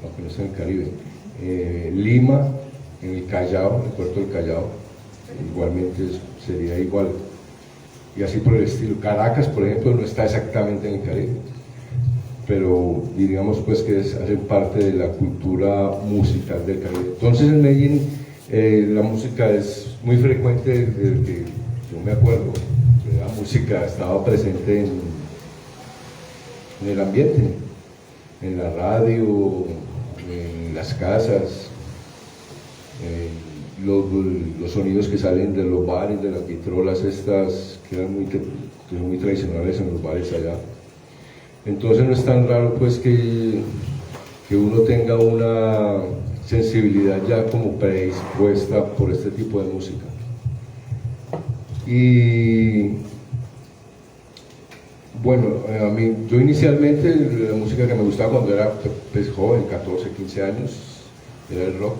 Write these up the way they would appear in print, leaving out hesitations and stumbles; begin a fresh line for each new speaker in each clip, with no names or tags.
aunque no está en el Caribe. Lima, en el Callao, el puerto del Callao, igualmente sería igual. Y así por el estilo. Caracas, por ejemplo, no está exactamente en el Caribe, pero diríamos pues que hace parte de la cultura musical del Caribe. Entonces en Medellín la música es muy frecuente desde que yo me acuerdo. La música estaba presente en el ambiente, en la radio, en las casas, los sonidos que salen de los bares, de las vitrolas estas que son muy tradicionales en los bares allá. Entonces no es tan raro pues que uno tenga una sensibilidad ya como predispuesta por este tipo de música. Y bueno, yo inicialmente la música que me gustaba cuando era pues, joven, 14, 15 años, era el rock.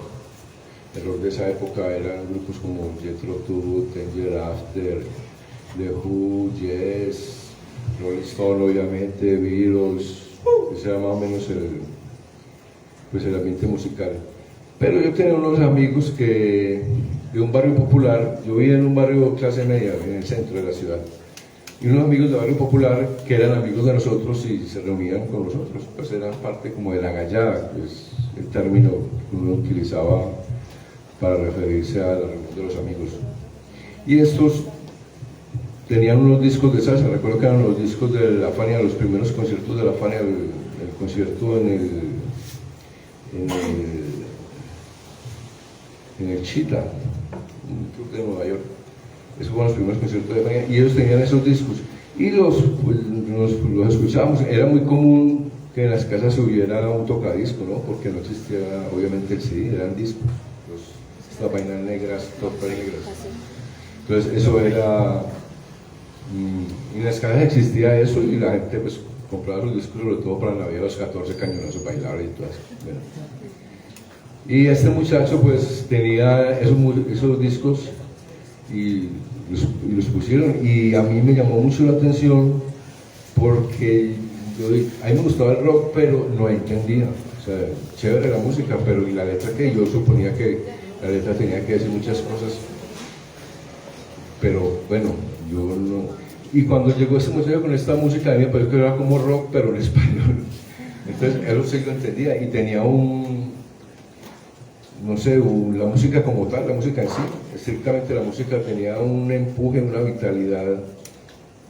El rock de esa época eran grupos como Jethro Tull, Ten Year After, The Who, Yes, Rolling Stone, obviamente, Beatles. Ese era más o menos el ambiente musical. Pero yo tenía unos amigos de un barrio popular. Yo vivía en un barrio clase media, en el centro de la ciudad, y unos amigos del barrio popular que eran amigos de nosotros y se reunían con nosotros, pues eran parte como de la gallada, pues el término que uno utilizaba para referirse a la reunión de los amigos. Y estos tenían unos discos de salsa. Recuerdo que eran los discos de la Fania, los primeros conciertos de la Fania, el concierto en el Chita, un club de Nueva York. Esos fueron los primeros conciertos de la Fania y ellos tenían esos discos y los escuchábamos. Era muy común que en las casas se hubiera un tocadisco, ¿no? Porque no existía obviamente el CD, eran discos, estas vainas negras, topas negras. Entonces eso era, y en las casas existía eso y la gente pues compraba los discos sobre todo para la Navidad, los 14 cañonazos, bailar y todo eso. Bueno. Y este muchacho pues tenía esos discos y los pusieron, y a mí me llamó mucho la atención porque a mí me gustaba el rock pero no entendía. O sea, chévere la música, pero y la letra, que yo suponía que la letra tenía que decir muchas cosas, pero bueno, yo no. Y cuando llegó este muchacho con esta música, a mí me pareció que era como rock pero en español. Entonces él sí lo entendía y tenía no sé, la música como tal, la música en sí, estrictamente la música tenía un empuje, una vitalidad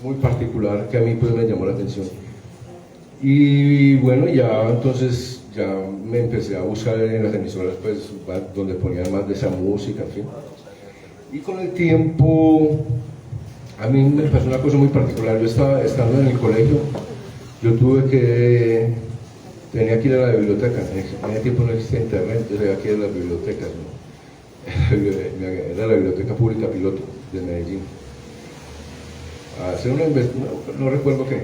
muy particular que a mí pues me llamó la atención. Y bueno, ya entonces ya me empecé a buscar en las emisoras pues donde ponían más de esa música, en fin. Y con el tiempo a mí me pasó una cosa muy particular. Yo estando en el colegio, yo tenía que ir a la biblioteca. En ese tiempo no existía internet, entonces había que ir a las bibliotecas, ¿no? Era la Biblioteca Pública Piloto de Medellín. A hacer una investigación, no recuerdo qué.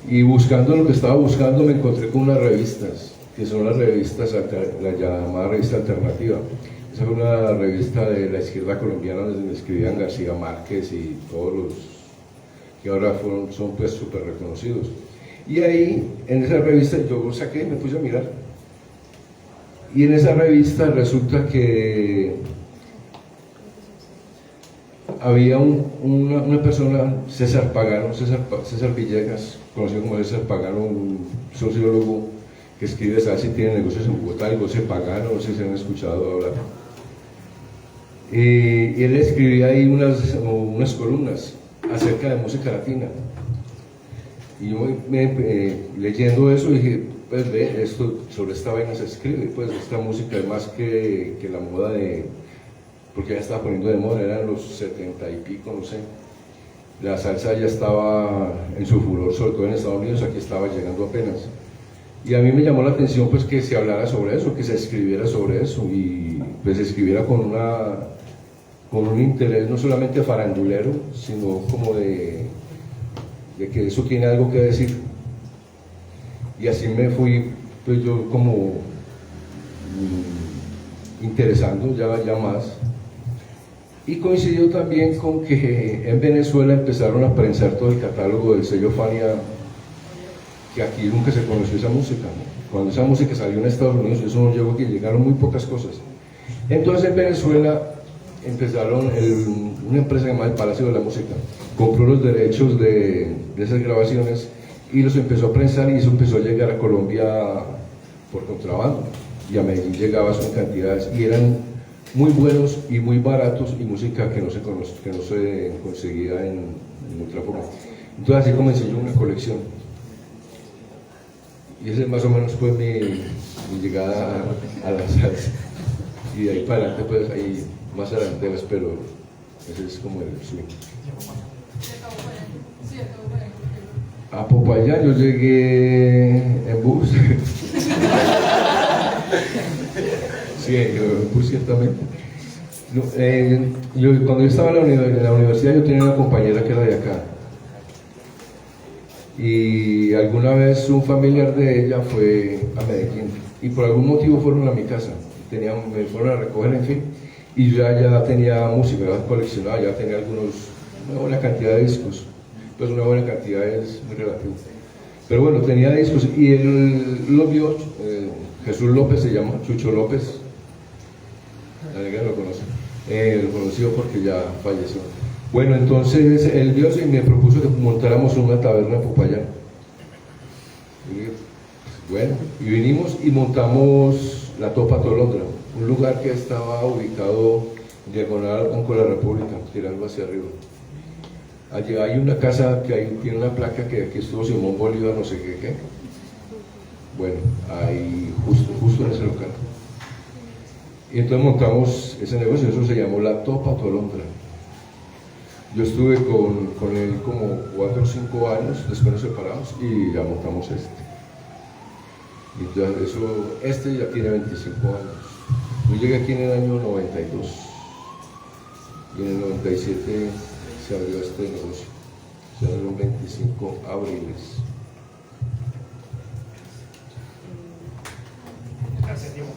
Y buscando lo que estaba buscando, me encontré con unas revistas, que son las revistas, la llamada revista alternativa. Esa fue una revista de la izquierda colombiana donde escribían García Márquez y todos los que ahora son pues súper reconocidos. Y ahí, en esa revista, yo saqué y me puse a mirar. Y en esa revista resulta que había una persona, César Pagano, César Villegas, conocido como César Pagano, un sociólogo que escribe, ¿sabes si tiene negocios en Bogotá? El José Pagano, no sé si se han escuchado hablar. Y él escribía ahí unas columnas acerca de música latina. Y yo leyendo eso dije, pues ve, sobre esta vaina se escribe, pues esta música es más que la moda porque ya estaba poniendo de moda, eran los 70 y pico, no sé. La salsa ya estaba en su furor, sobre todo en Estados Unidos, aquí estaba llegando apenas. Y a mí me llamó la atención pues que se hablara sobre eso, que se escribiera sobre eso, y pues se escribiera con un interés no solamente farandulero, sino como de que eso tiene algo que decir. Y así me fui pues yo como interesando ya más. Y coincidió también con que en Venezuela empezaron a prensar todo el catálogo del sello Fania, que aquí nunca se conoció esa música, ¿no? Cuando esa música salió en Estados Unidos, eso no llegó aquí, llegaron muy pocas cosas. Entonces en Venezuela empezaron una empresa llamada El Palacio de la Música, compró los derechos de esas grabaciones y los empezó a prensar, y eso empezó a llegar a Colombia por contrabando, y a Medellín llegaba en cantidades, y eran muy buenos y muy baratos, y música que no se conseguía en otra forma. Entonces así comencé yo una colección, y ese más o menos fue mi llegada a la salsa, y de ahí para adelante, pues ahí más adelante espero, ese es como el swing. A Popayán yo llegué en bus. Sí, en bus ciertamente. No, cuando yo estaba en la universidad, yo tenía una compañera que era de acá. Y alguna vez un familiar de ella fue a Medellín y por algún motivo fueron a mi casa. Me fueron a recoger, en fin. Y yo ya tenía música, ya coleccionaba, ya tenía una buena cantidad de discos. Pues una buena cantidad es muy relativo. Pero bueno, tenía discos, y él lo vio, Jesús López se llama, Chucho López, alguien lo conoce, lo conoció porque ya falleció. Bueno, entonces él vio y me propuso que montáramos una taberna en Popayán. Y, bueno, y vinimos y montamos la Topa Tolondra, un lugar que estaba ubicado diagonal al Banco de la República, tirando hacia arriba. Allí hay una casa que tiene una placa que aquí estuvo Simón Bolívar, no sé qué. Bueno, ahí justo en ese local. Y entonces montamos ese negocio, eso se llamó la Topa Tolondra. Yo estuve con él como 4 o 5 años, después nos separamos y ya montamos este. Y ya este ya tiene 25 años. Yo llegué aquí en el año 92 y en el 97 se abrió este negocio. Se abrieron 25 abriles.
Gracias, Diego.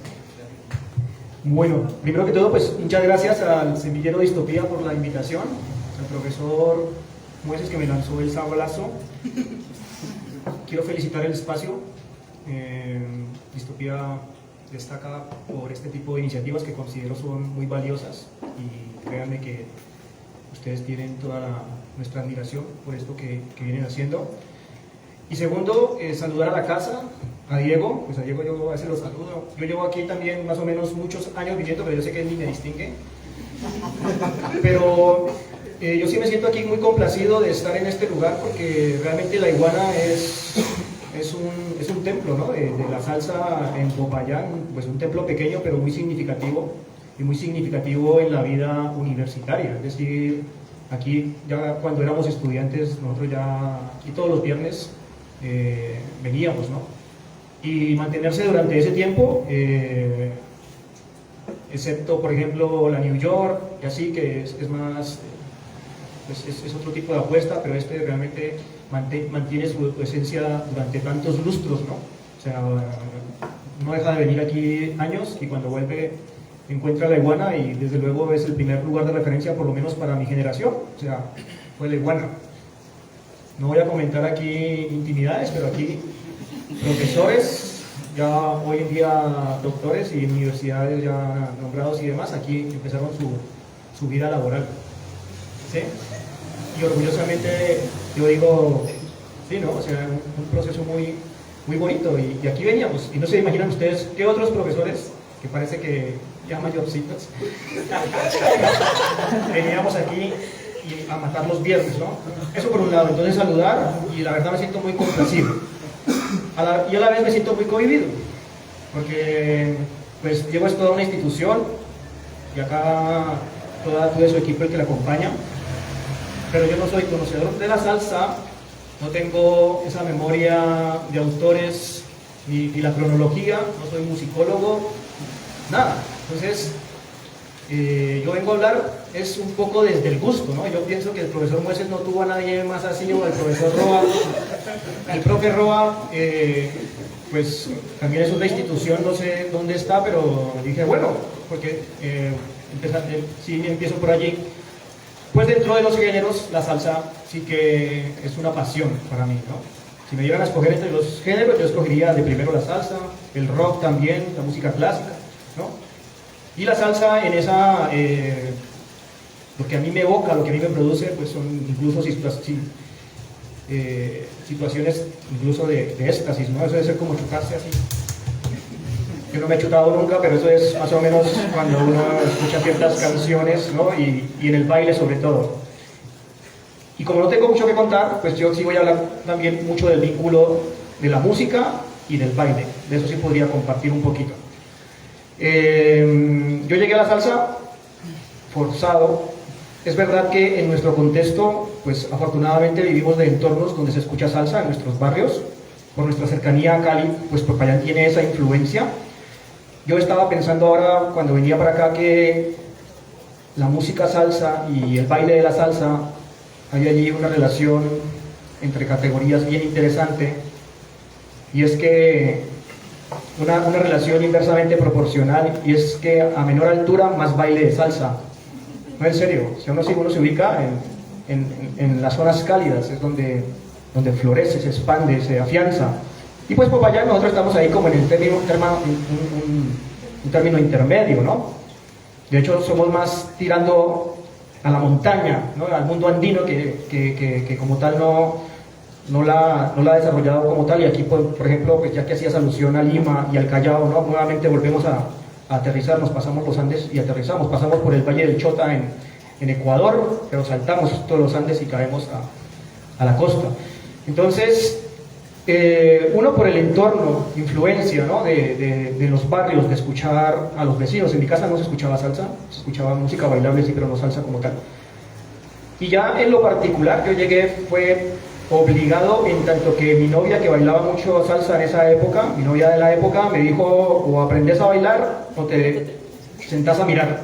Bueno, primero que todo, pues muchas gracias al Semillero Distopía por la invitación, al profesor Mueces que me lanzó el sablazo. Quiero felicitar el espacio. Distopía destaca por este tipo de iniciativas que considero son muy valiosas, y créanme que ustedes tienen toda nuestra admiración por esto que vienen haciendo. Y segundo, saludar a la casa, a Diego. Pues a Diego yo a veces lo saludo. Yo llevo aquí también más o menos muchos años viniendo, pero yo sé que él ni me distingue. Pero yo sí me siento aquí muy complacido de estar en este lugar, porque realmente La Iguana es un templo, ¿no? de la salsa en Popayán, pues un templo pequeño pero muy significativo, y muy significativo en la vida universitaria. Es decir, aquí ya cuando éramos estudiantes, nosotros ya aquí todos los viernes veníamos, ¿no? Y mantenerse durante ese tiempo, excepto por ejemplo la New York, y así, que es más, es otro tipo de apuesta, pero este realmente mantiene su esencia durante tantos lustros, ¿no? O sea, no deja de venir aquí años, y cuando vuelve encuentra La Iguana, y desde luego es el primer lugar de referencia, por lo menos para mi generación. O sea, fue La Iguana. No voy a comentar aquí intimidades, pero aquí profesores, ya hoy en día doctores, y universidades ya nombrados y demás, aquí empezaron su vida laboral. ¿Sí? Y orgullosamente yo digo, sí, ¿no? O sea, un proceso muy, muy bonito, y aquí veníamos, y no se imaginan ustedes qué otros profesores, que parece que ya mayorcitos, veníamos aquí a matar los viernes, ¿no? Eso por un lado. Entonces saludar, y la verdad me siento muy complacido. Y a la vez me siento muy cohibido, porque pues Diego es toda una institución, y acá todo su equipo el que la acompaña, pero yo no soy conocedor de la salsa, no tengo esa memoria de autores, ni la cronología, no soy musicólogo, nada. Entonces yo vengo a hablar es un poco desde el gusto, ¿no? Yo pienso que el profesor Mueces no tuvo a nadie más así, o el profesor Roa. El profe Roa, pues también es una institución, no sé dónde está, pero dije, bueno, porque si empiezo por allí. Pues dentro de los géneros, la salsa sí que es una pasión para mí, ¿no? Si me dieran a escoger entre los géneros, yo escogería de primero la salsa, el rock también, la música clásica, ¿no? Y la salsa en esa, lo que a mí me evoca, lo que a mí me produce, pues son incluso situaciones incluso de éxtasis, ¿no? Eso debe ser como chutarse así. Yo no me he chutado nunca, pero eso es más o menos cuando uno escucha ciertas canciones, ¿no? Y en el baile sobre todo. Y como no tengo mucho que contar, pues yo sí voy a hablar también mucho del vínculo de la música y del baile. De eso sí podría compartir un poquito. Yo llegué a la salsa forzado. Es verdad que en nuestro contexto, pues afortunadamente vivimos de entornos donde se escucha salsa, en nuestros barrios. Por nuestra cercanía a Cali, pues Popayán tiene esa influencia. Yo estaba pensando ahora, cuando venía para acá, que la música salsa y el baile de la salsa, hay allí una relación entre categorías bien interesante, y es que una relación inversamente proporcional, y es que a menor altura más baile de salsa. No, en serio, si uno se ubica en las zonas cálidas, es donde florece, se expande, se afianza. Y pues Popayán, nosotros estamos ahí como en el un término intermedio, ¿no? De hecho, somos más tirando a la montaña, ¿no? Al mundo andino que como tal no la ha desarrollado como tal. Y aquí, por ejemplo, pues ya que hacías alusión a Lima y al Callao, ¿no? Nuevamente volvemos a aterrizar, nos pasamos los Andes y aterrizamos, pasamos por el Valle del Chota en Ecuador, pero saltamos todos los Andes y caemos a la costa. Entonces, uno por el entorno, influencia, ¿no? de los barrios, de escuchar a los vecinos. En mi casa no se escuchaba salsa, se escuchaba música bailable, sí, pero no salsa como tal. Y ya en lo particular, yo llegué, fue obligado, en tanto que mi novia, que bailaba mucho salsa en esa época, mi novia de la época, me dijo: o aprendes a bailar o te sentás a mirar.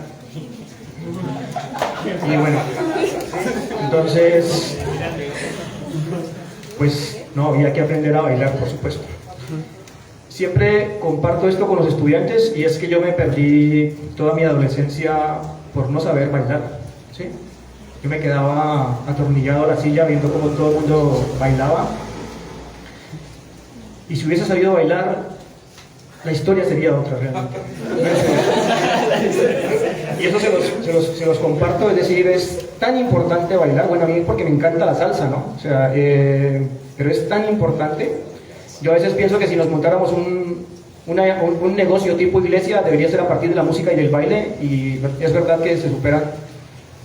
Y bueno, entonces, pues no, había que aprender a bailar, por supuesto. Siempre comparto esto con los estudiantes, y es que yo me perdí toda mi adolescencia por no saber bailar, ¿sí? Yo me quedaba atornillado a la silla viendo cómo todo el mundo bailaba, y si hubiese sabido bailar, la historia sería otra realmente. Y eso se los comparto, es decir, es tan importante bailar. Bueno, a mí porque me encanta la salsa, ¿no? O sea, pero es tan importante. Yo a veces pienso que si nos montáramos un negocio tipo iglesia, debería ser a partir de la música y del baile, y es verdad que se superan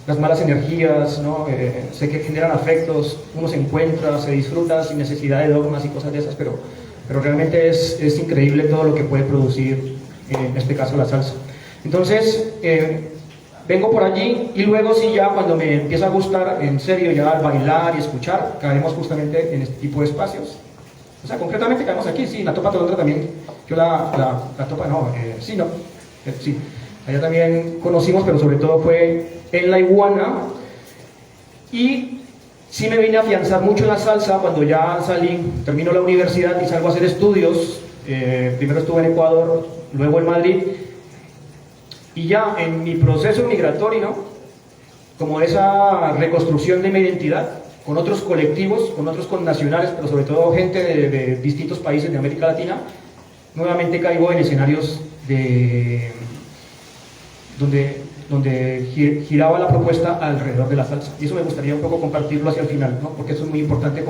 las malas energías, ¿no? Sé que generan afectos, uno se encuentra, se disfruta sin necesidad de dogmas y cosas de esas, pero realmente es increíble todo lo que puede producir, en este caso, la salsa. Entonces, vengo por allí, y luego sí, ya cuando me empieza a gustar en serio ya al bailar y escuchar, caemos justamente en este tipo de espacios. O sea, concretamente caemos aquí, sí, la Topa Tolondra también. Yo la Topa no, sí, no, sí. Allá también conocimos, pero sobre todo fue en La Iguana. Y sí me vine a afianzar mucho en la salsa cuando ya salí, termino la universidad y salgo a hacer estudios. Primero estuve en Ecuador, luego en Madrid. Y ya en mi proceso migratorio, ¿no? Como esa reconstrucción de mi identidad, con otros colectivos, con otros connacionales, pero sobre todo gente de distintos países de América Latina, nuevamente caigo en escenarios donde giraba la propuesta alrededor de la salsa. Y eso me gustaría un poco compartirlo hacia el final, ¿no? Porque eso es muy importante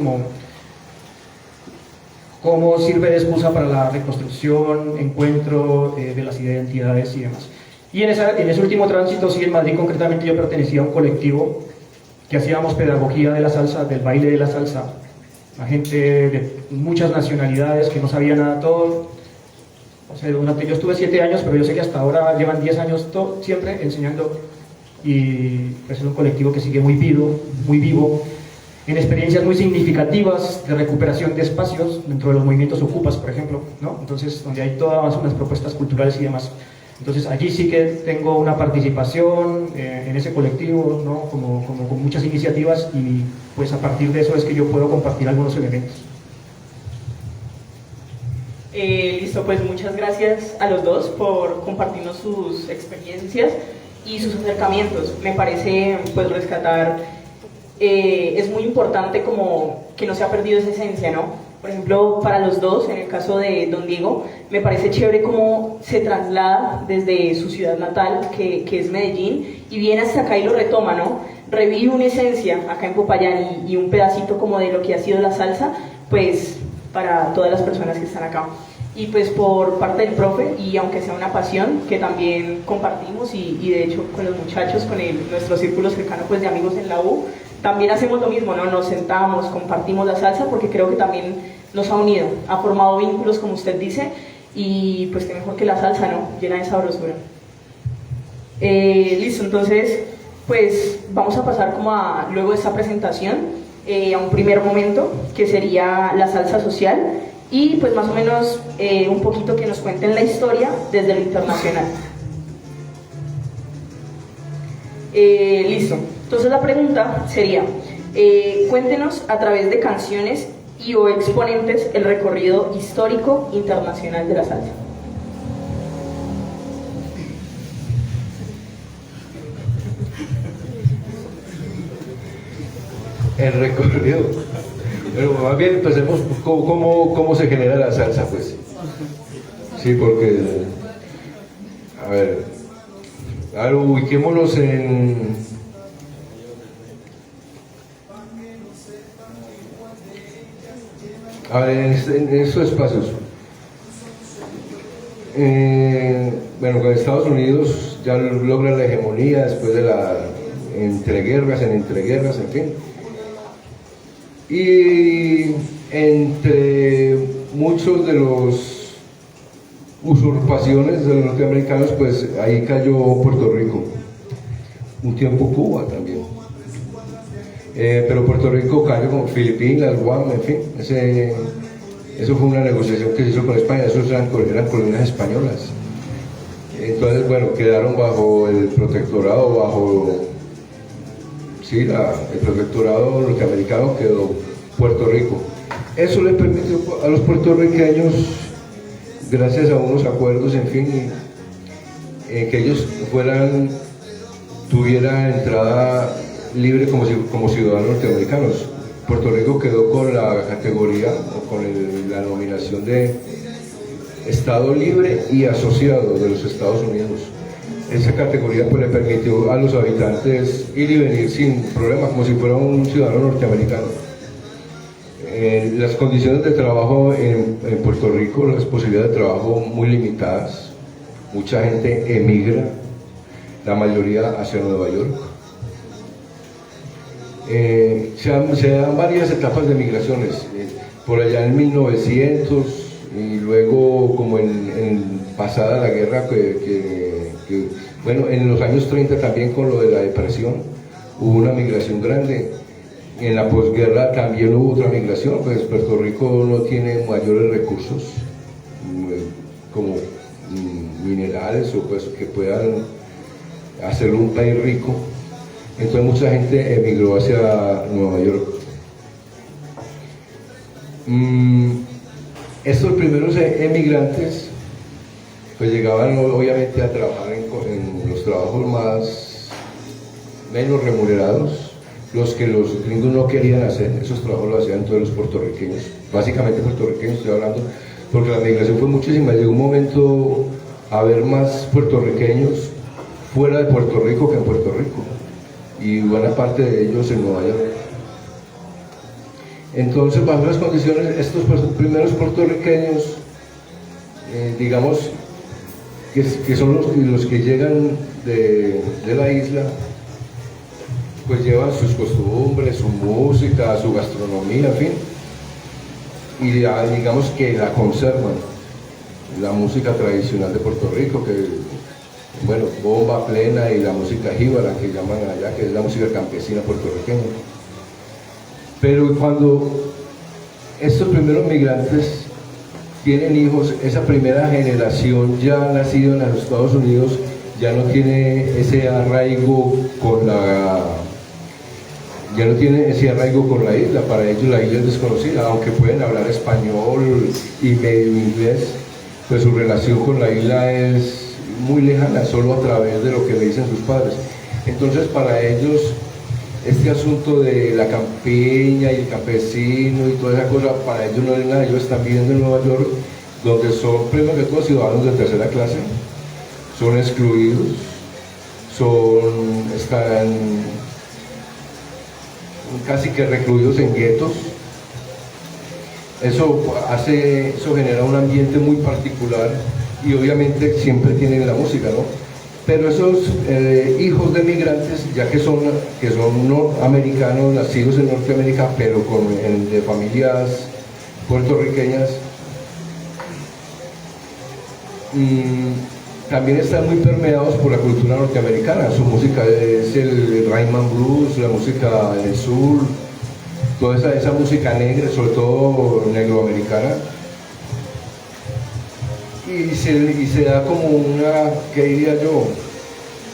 como sirve de excusa para la reconstrucción, encuentro de las identidades y demás. Y en ese último tránsito, sí, en Madrid concretamente, yo pertenecía a un colectivo que hacíamos pedagogía de la salsa, del baile de la salsa, a gente de muchas nacionalidades que no sabía nada, todo. O sea, yo estuve 7 años, pero yo sé que hasta ahora llevan 10 años siempre enseñando, y pues es un colectivo que sigue muy vivo, en experiencias muy significativas de recuperación de espacios dentro de los movimientos ocupas, por ejemplo, ¿no? Entonces, donde hay todas unas propuestas culturales y demás. Entonces, allí sí que tengo una participación en ese colectivo, ¿no? Como con muchas iniciativas, y pues a partir de eso es que yo puedo compartir algunos elementos.
Listo, pues muchas gracias a los dos por compartirnos sus experiencias y sus acercamientos. Me parece, pues, rescatar, es muy importante como que no se ha perdido esa esencia, ¿no? Por ejemplo, para los dos, en el caso de don Diego, me parece chévere cómo se traslada desde su ciudad natal, que es Medellín, y viene hasta acá y lo retoma, ¿no? Revive una esencia acá en Popayán y un pedacito como de lo que ha sido la salsa, pues para todas las personas que están acá. Y pues por parte del profe, y aunque sea una pasión que también compartimos y de hecho con los muchachos, con nuestro círculo cercano pues de amigos en la U, también hacemos lo mismo, ¿no? Nos sentamos, compartimos la salsa porque creo que también nos ha unido, ha formado vínculos como usted dice, y pues qué mejor que la salsa, ¿no? Llena de sabrosura. Listo, entonces pues vamos a pasar como luego de esta presentación a un primer momento que sería la salsa social, y pues más o menos un poquito que nos cuenten la historia desde lo internacional. Listo, entonces la pregunta sería, cuéntenos a través de canciones y o exponentes el recorrido histórico internacional de la salsa.
El recorrido. Pero más bien empecemos cómo se genera la salsa, pues. Sí, porque, a ver, ubiquémonos en estos espacios. Bueno, con Estados Unidos ya logran la hegemonía después de entreguerras, en fin. Y entre muchos de los usurpaciones de los norteamericanos, pues ahí cayó Puerto Rico, un tiempo Cuba también, pero Puerto Rico cayó con Filipinas, Guam, en fin, eso fue una negociación que se hizo con España, esos eran colonias españolas. Entonces, bueno, quedaron bajo el protectorado, el protectorado norteamericano quedó Puerto Rico. Eso le permitió a los puertorriqueños, gracias a unos acuerdos, en fin, que ellos tuvieran entrada libre como ciudadanos norteamericanos. Puerto Rico quedó con la categoría o con la denominación de Estado libre y asociado de los Estados Unidos. Esa categoría pues le permitió a los habitantes ir y venir sin problema, como si fuera un ciudadano norteamericano. Las condiciones de trabajo en Puerto Rico, las posibilidades de trabajo muy limitadas, mucha gente emigra, la mayoría hacia Nueva York. Se dan varias etapas de migraciones, por allá en 1900 y luego como en pasada la guerra, bueno, en los años 30 también con lo de la depresión hubo una migración grande. En la posguerra también hubo otra migración, pues Puerto Rico no tiene mayores recursos como minerales o pues que puedan hacerlo un país rico. Entonces mucha gente emigró hacia Nueva York. Estos primeros emigrantes pues llegaban obviamente a trabajar en los trabajos menos remunerados, los que los gringos no querían hacer. Esos trabajos lo hacían todos los puertorriqueños, básicamente puertorriqueños estoy hablando, porque la migración fue muchísima. Llegó un momento a haber más puertorriqueños fuera de Puerto Rico que en Puerto Rico, y buena parte de ellos en Nueva York. Entonces, bajo las condiciones, estos primeros puertorriqueños, digamos, que son los que llegan de la isla, pues llevan sus costumbres, su música, su gastronomía, en fin, y digamos que la conservan, la música tradicional de Puerto Rico, que, bueno, bomba plena y la música jíbara, que llaman allá, que es la música campesina puertorriqueña. Pero cuando estos primeros migrantes tienen hijos, esa primera generación ya nacida en los Estados Unidos ya no tiene ese arraigo con la isla. Para ellos la isla es desconocida, aunque pueden hablar español y medio inglés, pues su relación con la isla es muy lejana, solo a través de lo que le dicen sus padres. Entonces para ellos este asunto de la campiña y el campesino y toda esa cosa, para ellos no es nada. Ellos están viviendo en Nueva York, donde son, primero que todo, ciudadanos de tercera clase, son excluidos, están casi que recluidos en guetos. Eso genera un ambiente muy particular, y obviamente siempre tienen la música, ¿no? Pero esos hijos de migrantes, ya que son americanos, nacidos en Norteamérica, pero de familias puertorriqueñas, también están muy permeados por la cultura norteamericana. Su música es el rhythm and blues, la música del sur, toda esa música negra, sobre todo negroamericana. Y se da como ¿qué diría yo?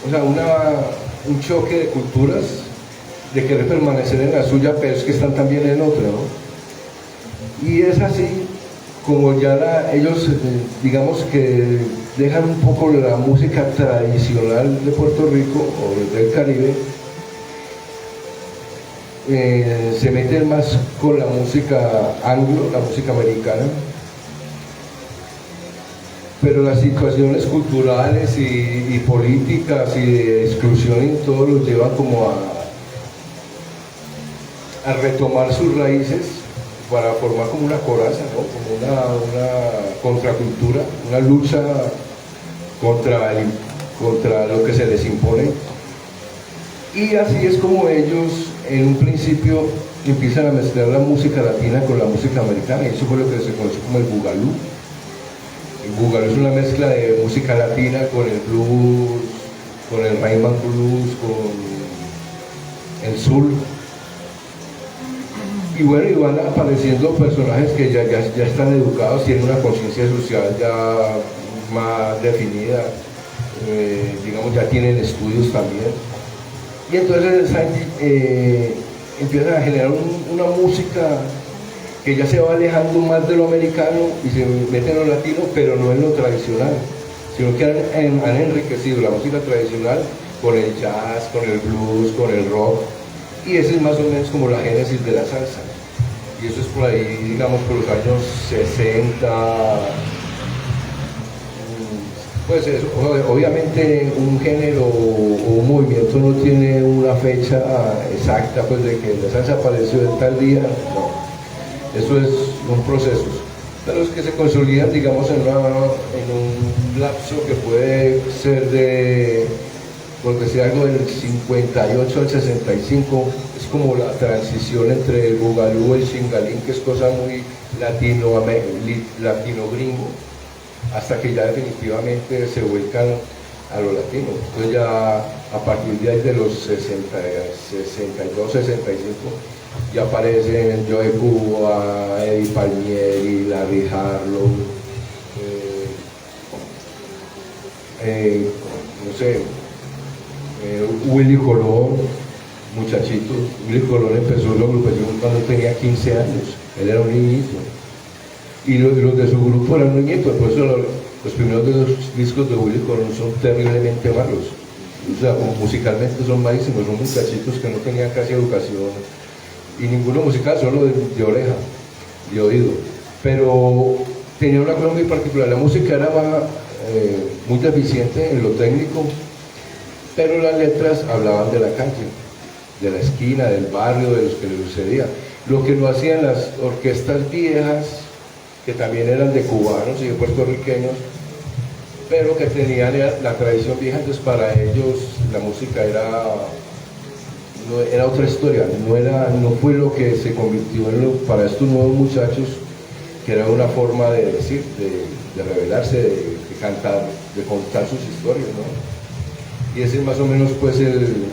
O sea, un choque de culturas, de querer permanecer en la suya, pero es que están también en otra, ¿no? Y es así como ya ellos, digamos que dejan un poco la música tradicional de Puerto Rico o del Caribe, se meten más con la música anglo, la música americana, pero las situaciones culturales y políticas y de exclusión y todo los llevan como a retomar sus raíces para formar como una coraza, ¿no? Como una contracultura, una lucha contra lo que se les impone. Y así es como ellos en un principio empiezan a mezclar la música latina con la música americana, y eso fue lo que se conoce como el bugalú. El bugalú es una mezcla de música latina con el blues, con el rhythm and blues, con el soul. Y bueno, y van apareciendo personajes que ya están educados, tienen una conciencia social ya más definida, digamos, ya tienen estudios también. Y entonces empiezan a generar una música que ya se va alejando más de lo americano y se mete en lo latino, pero no en lo tradicional, sino que han enriquecido la música tradicional con el jazz, con el blues, con el rock. Y ese es más o menos como la génesis de la salsa. Y eso es por ahí, digamos, por los años 60. Pues eso, obviamente un género o un movimiento no tiene una fecha exacta, pues de que la salsa apareció en tal día, no. Eso es un proceso. Pero es que se consolidan, digamos, en un lapso que puede ser por decir algo, del 58 al 65, es como la transición entre el bugalú y el chingalín, que es cosa muy latino gringo, hasta que ya definitivamente se vuelcan a lo latino. Entonces ya a partir de ahí de los 62, 65, ya aparecen Joe Cuba, Eddie Palmieri, Larry Harlow, no sé, Willy Colón, muchachitos. Willy Colón empezó la agrupación cuando tenía 15 años, él era un niñito. Y los de su grupo eran niñitos, por eso los primeros de los discos de Willy Colón son terriblemente malos. O sea, musicalmente son malísimos, son muchachitos que no tenían casi educación, y ninguno musical, solo de oreja, de oído. Pero tenía una cosa muy particular, la música era muy deficiente en lo técnico, pero las letras hablaban de la calle, de la esquina, del barrio, de los que les sucedía. Lo que no hacían las orquestas viejas, que también eran de cubanos y de puertorriqueños, pero que tenían la tradición vieja. Entonces para ellos la música era otra historia, no fue lo que se convirtió para estos nuevos muchachos, que era una forma de decir, de revelarse, de cantar, de contar sus historias, ¿no? Y ese es más o menos pues el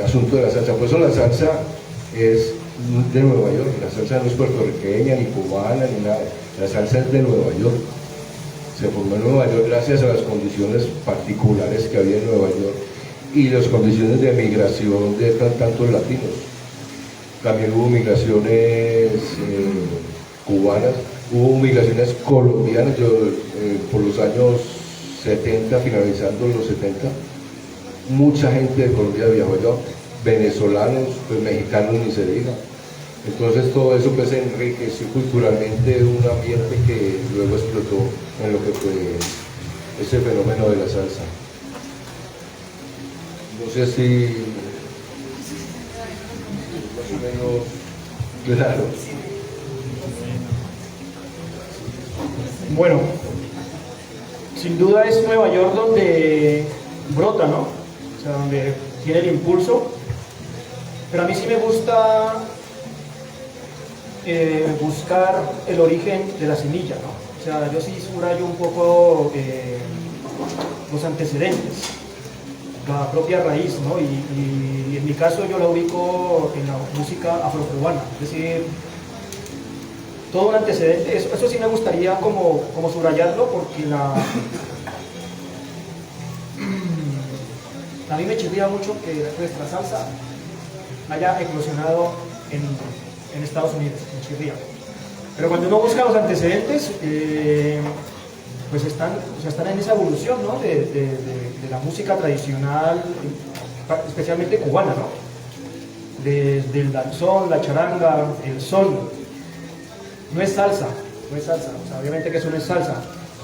asunto de la salsa. Por eso la salsa es de Nueva York, la salsa no es puertorriqueña, ni cubana, ni nada. La salsa es de Nueva York. Se formó en Nueva York gracias a las condiciones particulares que había en Nueva York y las condiciones de migración de tantos latinos. También hubo migraciones cubanas, hubo migraciones colombianas. Por los años 70, finalizando los 70, mucha gente de Colombia viajó allá, venezolanos, pues mexicanos ni se diga. Entonces todo eso pues enriqueció culturalmente un ambiente que luego explotó en lo que fue ese fenómeno de la salsa. No sé si más o menos claro.
Bueno, sin duda es Nueva York donde brota, ¿no? O sea, donde tiene el impulso. Pero a mí sí me gusta buscar el origen de la semilla, ¿no? O sea, yo sí subrayo un poco los antecedentes, la propia raíz, ¿no? Y en mi caso yo la ubico en la música afrocubana, es decir, todo un antecedente, eso sí me gustaría como subrayarlo, porque a mí me chirría mucho que nuestra salsa haya eclosionado en Estados Unidos, me chirría. Pero cuando uno busca los antecedentes, pues están en esa evolución, ¿no? de la música tradicional, especialmente cubana, ¿no? Desde el danzón, la charanga, el son. No es salsa, o sea, obviamente que eso no es salsa,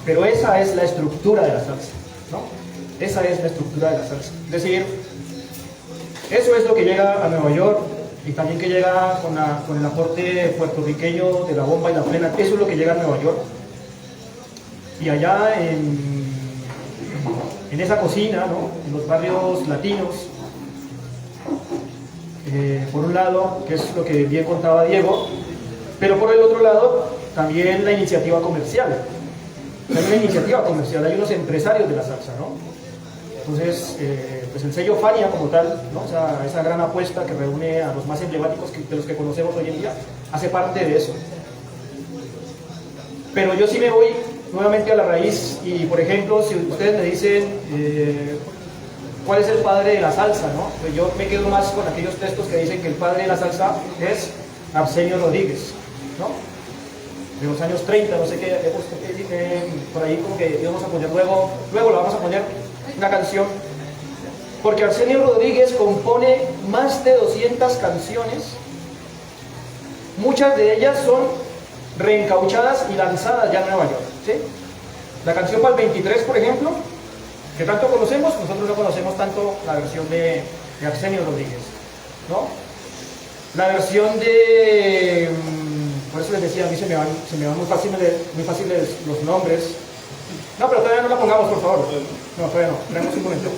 pero esa es la estructura de la salsa, ¿no? Esa es la estructura de la salsa. Es decir, eso es lo que llega a Nueva York, y también que llega con el aporte puertorriqueño de la bomba y la plena, eso es lo que llega a Nueva York. Y allá en esa cocina, ¿no? En los barrios latinos, por un lado, que es lo que bien contaba Diego, pero por el otro lado, también la iniciativa comercial. Hay una iniciativa comercial, hay unos empresarios de la salsa, ¿no? Entonces, pues el sello Fania como tal, ¿no? O sea, esa gran apuesta que reúne a los más emblemáticos de los que conocemos hoy en día, hace parte de eso. Pero yo sí me voy nuevamente a la raíz y, por ejemplo, si ustedes me dicen cuál es el padre de la salsa, ¿no? Pues yo me quedo más con aquellos textos que dicen que el padre de la salsa es Arsenio Rodríguez, ¿no? De los años 30, no sé qué, por ahí como que íbamos a poner luego lo vamos a poner una canción, porque Arsenio Rodríguez compone más de 200 canciones, muchas de ellas son reencauchadas y lanzadas ya en Nueva York, ¿sí? La canción para el 23, por ejemplo, que tanto conocemos, nosotros no conocemos tanto la versión de Arsenio Rodríguez, ¿no? La versión de... por eso les decía, a mí se me van muy fáciles los nombres. No, pero todavía no la pongamos, por favor. No, todavía no, tenemos un momento.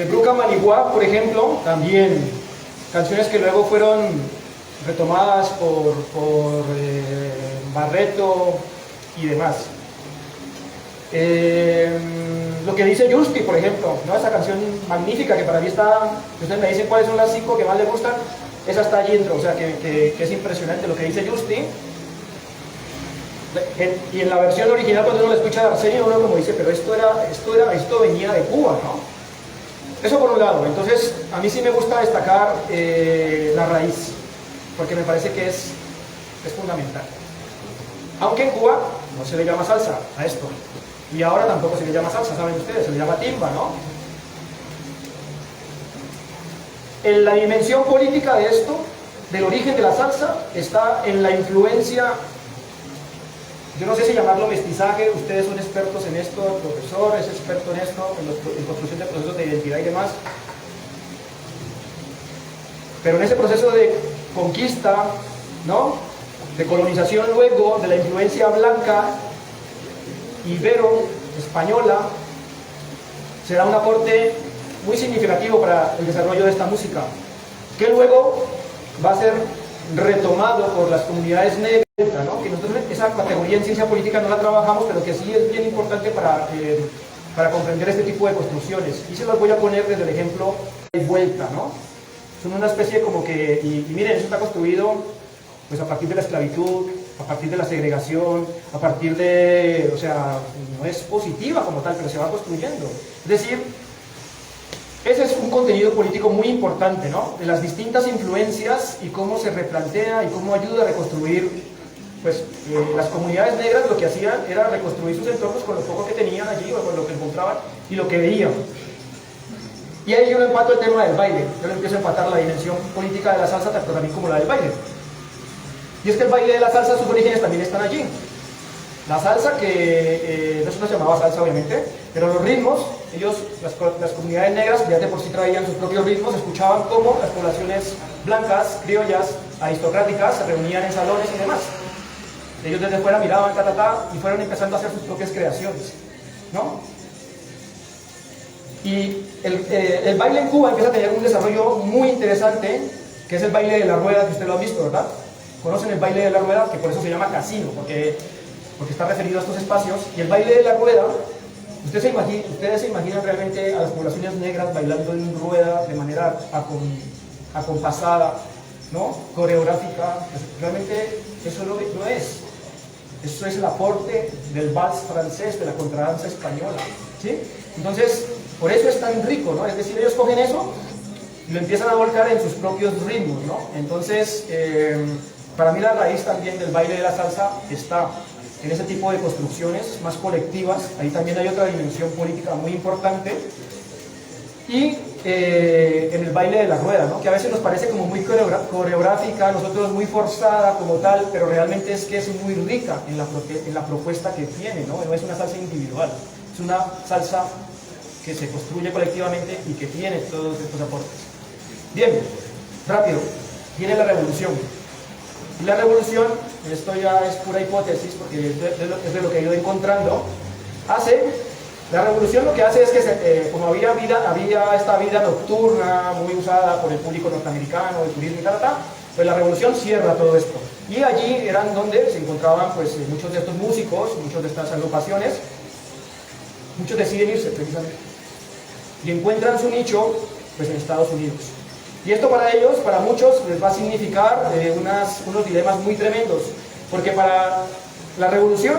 Bruca Manigua, por ejemplo, también. Canciones que luego fueron retomadas por Barreto y demás. Lo que dice Justi, por ejemplo, ¿no? Esa canción magnífica que para mí está, ustedes me dicen cuáles son las 5 que más les gustan, esa está allí dentro, o sea que es impresionante lo que dice Justi. Y en la versión original, cuando uno la escucha de Arsenio, uno como dice, pero esto venía de Cuba, ¿no? Eso por un lado. Entonces a mí sí me gusta destacar la raíz, porque me parece que es fundamental. Aunque en Cuba no se le llama salsa a esto, y ahora tampoco se le llama salsa, saben ustedes, se le llama timba, ¿no? En la dimensión política de esto, del origen de la salsa, está en la influencia, yo no sé si llamarlo mestizaje, ustedes son expertos en esto, el profesor es experto en esto, en construcción de procesos de identidad y demás, pero en ese proceso de conquista, ¿no? De colonización luego, de la influencia blanca, ibero, española, se da un aporte muy significativo para el desarrollo de esta música, que luego va a ser retomado por las comunidades negras, ¿no? Que nosotros esa categoría en ciencia política no la trabajamos, pero que sí es bien importante para comprender este tipo de construcciones. Y se las voy a poner desde el ejemplo de vuelta, ¿no? Son una especie como que, y miren, eso está construido pues a partir de la esclavitud, a partir de la segregación, a partir de, o sea, no es positiva como tal, pero se va construyendo. Es decir, ese es un contenido político muy importante, ¿no? De las distintas influencias y cómo se replantea y cómo ayuda a reconstruir pues las comunidades negras lo que hacían era reconstruir sus entornos con lo poco que tenían allí o con lo que encontraban y lo que veían. Y ahí yo lo empato el tema del baile, yo le empiezo a empatar la dimensión política de la salsa tanto también como la del baile. Y es que el baile de la salsa, sus orígenes también están allí. La salsa, que no se llamaba salsa obviamente, pero los ritmos, ellos, las comunidades negras, ya de por sí traían sus propios ritmos, escuchaban cómo las poblaciones blancas, criollas, aristocráticas, se reunían en salones y demás. Ellos desde fuera miraban, y fueron empezando a hacer sus propias creaciones, ¿no? Y el baile en Cuba empieza a tener un desarrollo muy interesante, que es el baile de la rueda, que usted lo ha visto, ¿verdad? ¿Conocen el baile de la rueda? Que por eso se llama casino, porque está referido a estos espacios. Y el baile de la rueda, ustedes se imaginan realmente a las poblaciones negras bailando en rueda de manera acompasada, ¿no? Coreográfica. Pues realmente eso no es. Eso es el aporte del vals francés, de la contradanza española, ¿sí? Entonces, por eso es tan rico, ¿no? Es decir, ellos cogen eso y lo empiezan a volcar en sus propios ritmos, ¿no? Entonces, para mí la raíz también del baile de la salsa está en ese tipo de construcciones más colectivas. Ahí también hay otra dimensión política muy importante. Y en el baile de la rueda, ¿no? Que a veces nos parece como muy coreográfica, nosotros muy forzada como tal, pero realmente es que es muy rica en la propuesta que tiene, ¿no? No es una salsa individual, es una salsa que se construye colectivamente y que tiene todos estos aportes. Bien, rápido, viene la revolución. Y la revolución, esto ya es pura hipótesis porque es de lo que he ido encontrando, la revolución lo que hace es que como había esta vida nocturna muy usada por el público norteamericano, el turismo y tal, pues la revolución cierra todo esto. Y allí eran donde se encontraban pues muchos de estos músicos, muchas de estas agrupaciones, muchos deciden irse precisamente. Y encuentran su nicho pues en Estados Unidos. Y esto para ellos, para muchos, les va a significar unos dilemas muy tremendos. Porque para la revolución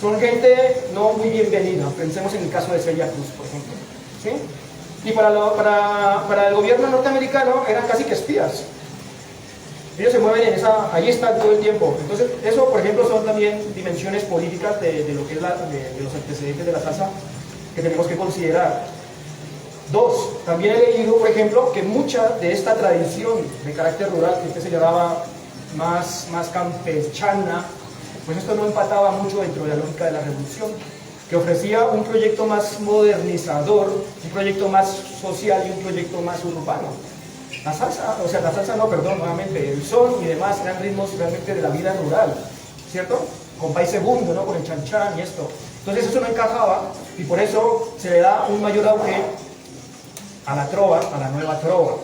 son gente no muy bienvenida. Pensemos en el caso de Celia Cruz, por ejemplo, ¿sí? Y para el gobierno norteamericano eran casi que espías. Ellos se mueven allí están todo el tiempo. Entonces, eso, por ejemplo, son también dimensiones políticas de lo que es de los antecedentes de la salsa que tenemos que considerar. Dos, también he leído, por ejemplo, que mucha de esta tradición de carácter rural, que usted se llamaba más campechana, pues esto no empataba mucho dentro de la lógica de la revolución, que ofrecía un proyecto más modernizador, un proyecto más social y un proyecto más urbano. La salsa nuevamente, el son y demás eran ritmos realmente de la vida rural, ¿cierto? Con país segundo, ¿no? Con el chanchán y esto. Entonces eso no encajaba y por eso se le da un mayor auge a la trova, a la nueva trova.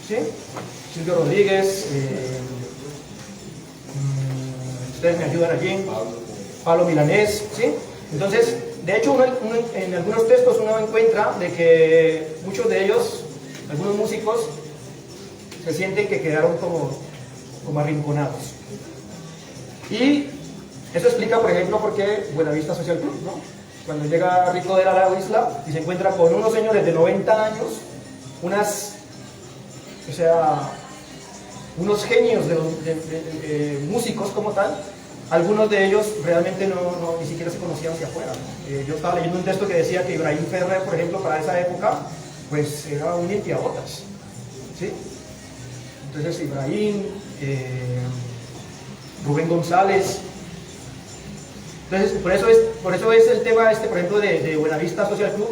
¿Sí? Silvio Rodríguez, ustedes me ayudan allí, Pablo Milanés, ¿sí? Entonces, de hecho, en algunos textos uno encuentra de que muchos de ellos, algunos músicos, se sienten que quedaron como arrinconados. Y eso explica, por ejemplo, por qué Buenavista Social Club, ¿no? Cuando llega Rico de la isla y se encuentra con unos señores de 90 años, unos genios de músicos como tal, algunos de ellos realmente ni siquiera se conocían hacia afuera, ¿no? Yo estaba leyendo un texto que decía que Ibrahim Ferrer, por ejemplo, para esa época, pues era un limpiabotas, ¿sí? Entonces Ibrahim, Rubén González. Entonces, por eso es el tema por ejemplo, de Buenavista Social Club.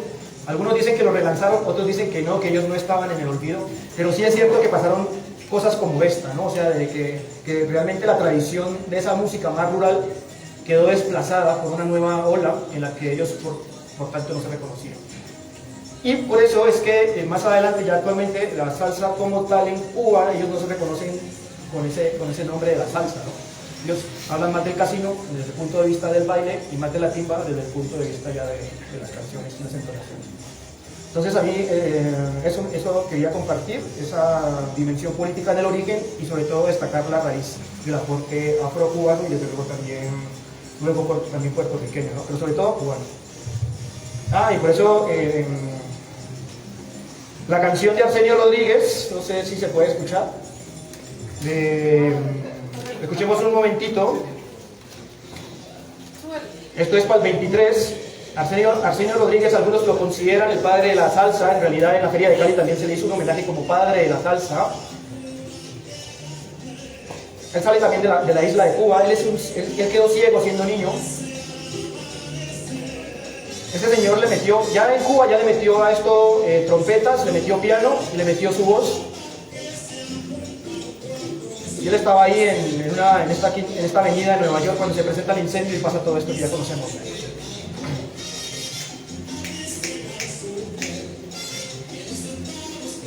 Algunos dicen que lo relanzaron, otros dicen que no, que ellos no estaban en el olvido, pero sí es cierto que pasaron cosas como esta, ¿no? O sea, de que realmente la tradición de esa música más rural quedó desplazada por una nueva ola en la que ellos, por tanto, no se reconocían. Y por eso es que más adelante, ya actualmente, la salsa como tal en Cuba, ellos no se reconocen con ese nombre de la salsa, ¿no? Ellos hablan más del casino desde el punto de vista del baile y más de la timba desde el punto de vista ya de las canciones y las entonaciones. Entonces a mí eso quería compartir, esa dimensión política del origen y sobre todo destacar la raíz del aporte afro-cubano y desde luego también puertorriqueño, ¿no? Pero sobre todo cubano. Y por eso la canción de Arsenio Rodríguez, no sé si se puede escuchar, Escuchemos un momentito. Esto es para el 23. Arsenio Rodríguez, algunos lo consideran el padre de la salsa. En realidad en la Feria de Cali también se le hizo un homenaje como padre de la salsa. Él sale también de la isla de Cuba. Él quedó ciego siendo niño. Ese señor le metió, ya en Cuba ya le metió a esto trompetas, le metió piano y le metió su voz. Y él estaba ahí en esta avenida de Nueva York cuando se presenta el incendio y pasa todo esto que ya conocemos.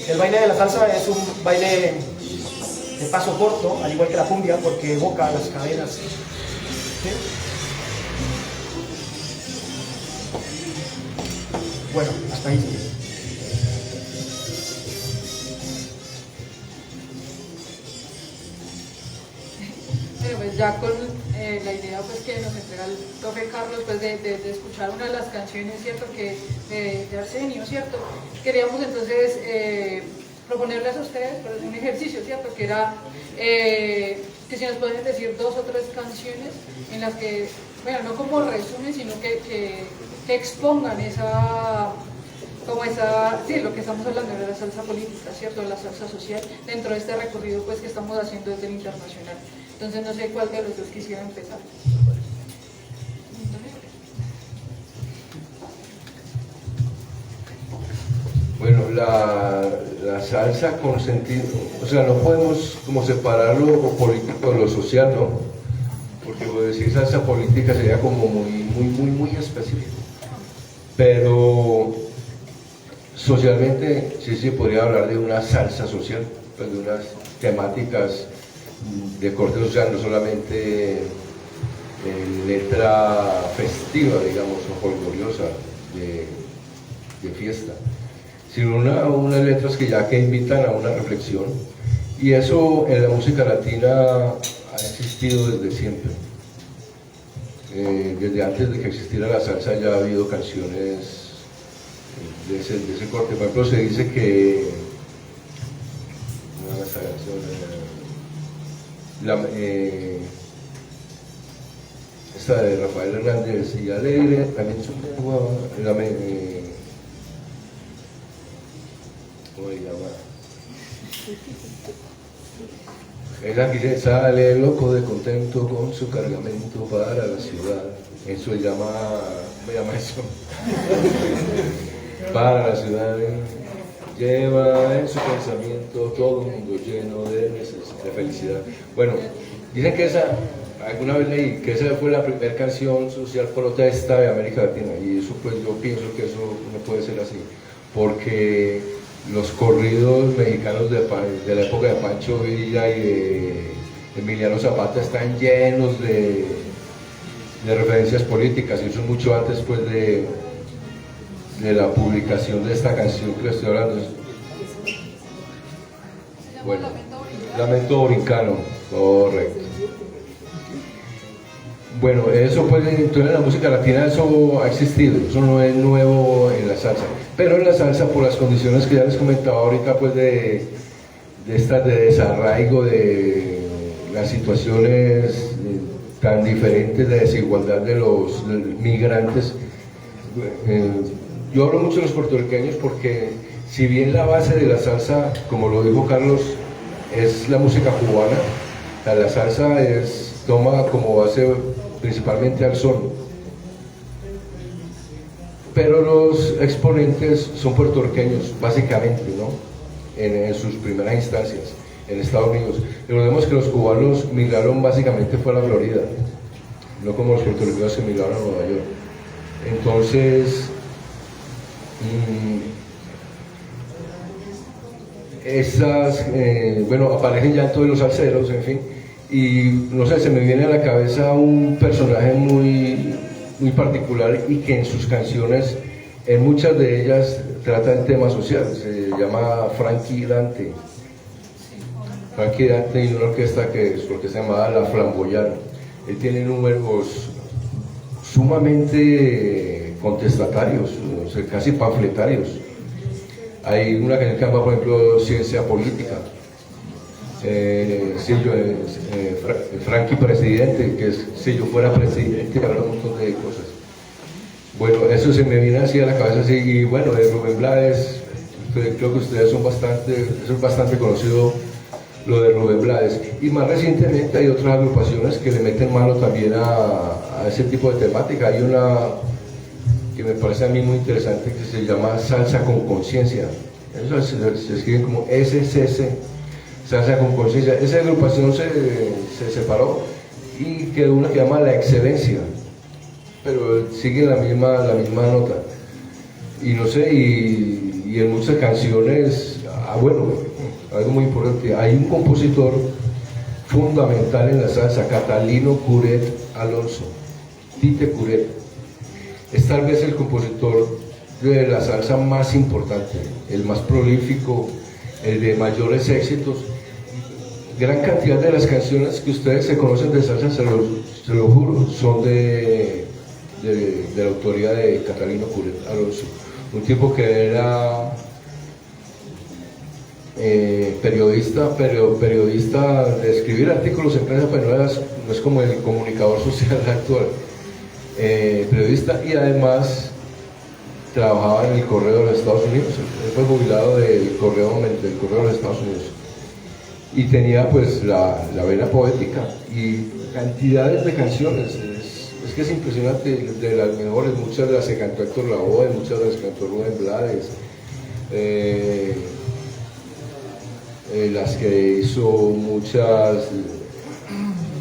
El baile de la salsa es un baile de paso corto, al igual que la cumbia, porque evoca las cadenas. ¿Sí? Bueno, hasta ahí.
Bueno, pues ya con la idea pues que nos entrega el profe Carlos pues de escuchar una de las canciones, ¿cierto? Que de Arsenio, ¿cierto? Queríamos entonces proponerles a ustedes pues, un ejercicio, ¿cierto? Que era que si nos pueden decir 2 o 3 canciones en las que, bueno, no como resumen, sino que expongan sí, lo que estamos hablando de la salsa política, ¿cierto? La salsa social, dentro de este recorrido pues que estamos haciendo desde el internacional. Entonces no sé cuál de los dos quisiera empezar.
Bueno, la salsa con sentido, o sea, no podemos como separar lo político de lo social, ¿no? Porque decir salsa política sería como muy específico. Pero socialmente sí se podría hablar de una salsa social, pues de unas temáticas de corte social, no solamente letra festiva, digamos, o folcloriosa de fiesta, sino unas letras que invitan a una reflexión, y eso en la música latina ha existido desde siempre. Desde antes de que existiera la salsa ya ha habido canciones de ese corte. Por ejemplo, se dice que esta de Rafael Hernández y Alegre también ¿cómo se llama? Ella que sale loco de contento con su cargamento para la ciudad. Eso me llama eso. Para la ciudad lleva en su pensamiento todo un mundo lleno de felicidad. Bueno, dicen que alguna vez leí que esa fue la primera canción social protesta de América Latina, y eso pues yo pienso que eso no puede ser así, porque los corridos mexicanos de la época de Pancho Villa y de Emiliano Zapata están llenos de referencias políticas, y eso es mucho antes pues de la publicación de esta canción que le estoy hablando. Bueno, Lamento Borincano, correcto. Bueno, eso pues entonces en la música latina eso ha existido, eso no es nuevo en la salsa, pero en la salsa por las condiciones que ya les comentaba ahorita pues de desarraigo, de las situaciones tan diferentes de desigualdad de los migrantes. Yo hablo mucho de los puertorriqueños porque si bien la base de la salsa, como lo dijo Carlos, es la música cubana, la salsa toma como base principalmente al son, pero los exponentes son puertorriqueños básicamente, ¿no? En sus primeras instancias en Estados Unidos. Recordemos que los cubanos migraron básicamente fue a la Florida, no como los puertorriqueños que migraron a Nueva York. Entonces bueno, aparecen ya en todos los salseros, en fin, y no sé, se me viene a la cabeza un personaje muy particular y que en sus canciones, en muchas de ellas, tratan temas sociales. Se llama Frankie Dante. Frankie Dante y una orquesta que su orquesta llamada La Flamboyana. Él tiene números sumamente contestatarios, o sea, casi panfletarios. Hay una canción que llama, por ejemplo, Ciencia Política, si yo, Frankie Presidente, que es si yo fuera presidente, habla un montón de cosas. Bueno, eso se me viene así a la cabeza, así, y bueno, de Rubén Blades, creo que ustedes son eso es bastante conocido, lo de Rubén Blades. Y más recientemente hay otras agrupaciones que le meten mano también a ese tipo de temática. Hay una que me parece a mí muy interesante que se llama Salsa con Conciencia. Eso se escribe como SCC, Salsa con Conciencia. Esa agrupación se separó y quedó una que llama La Excelencia, pero sigue la misma nota. Y no sé, y en muchas canciones, bueno, algo muy importante, hay un compositor fundamental en la salsa, Catalino Curet Alonso, Tite Curet. Es tal vez el compositor de la salsa más importante, el más prolífico, el de mayores éxitos. Gran cantidad de las canciones que ustedes se conocen de salsa, se lo juro, son de la autoría de Catalino Curet Alonso, un tipo que era periodista, pero periodista de escribir artículos en prensa, pero no es como el comunicador social actual, periodista, y además trabajaba en el Correo de los Estados Unidos. Él fue jubilado del Correo de los Estados Unidos y tenía pues la vena poética y cantidades de canciones. Es que es impresionante, de las mejores, muchas de las que cantó Héctor Lavoe, muchas de las que cantó Rubén Blades, las que hizo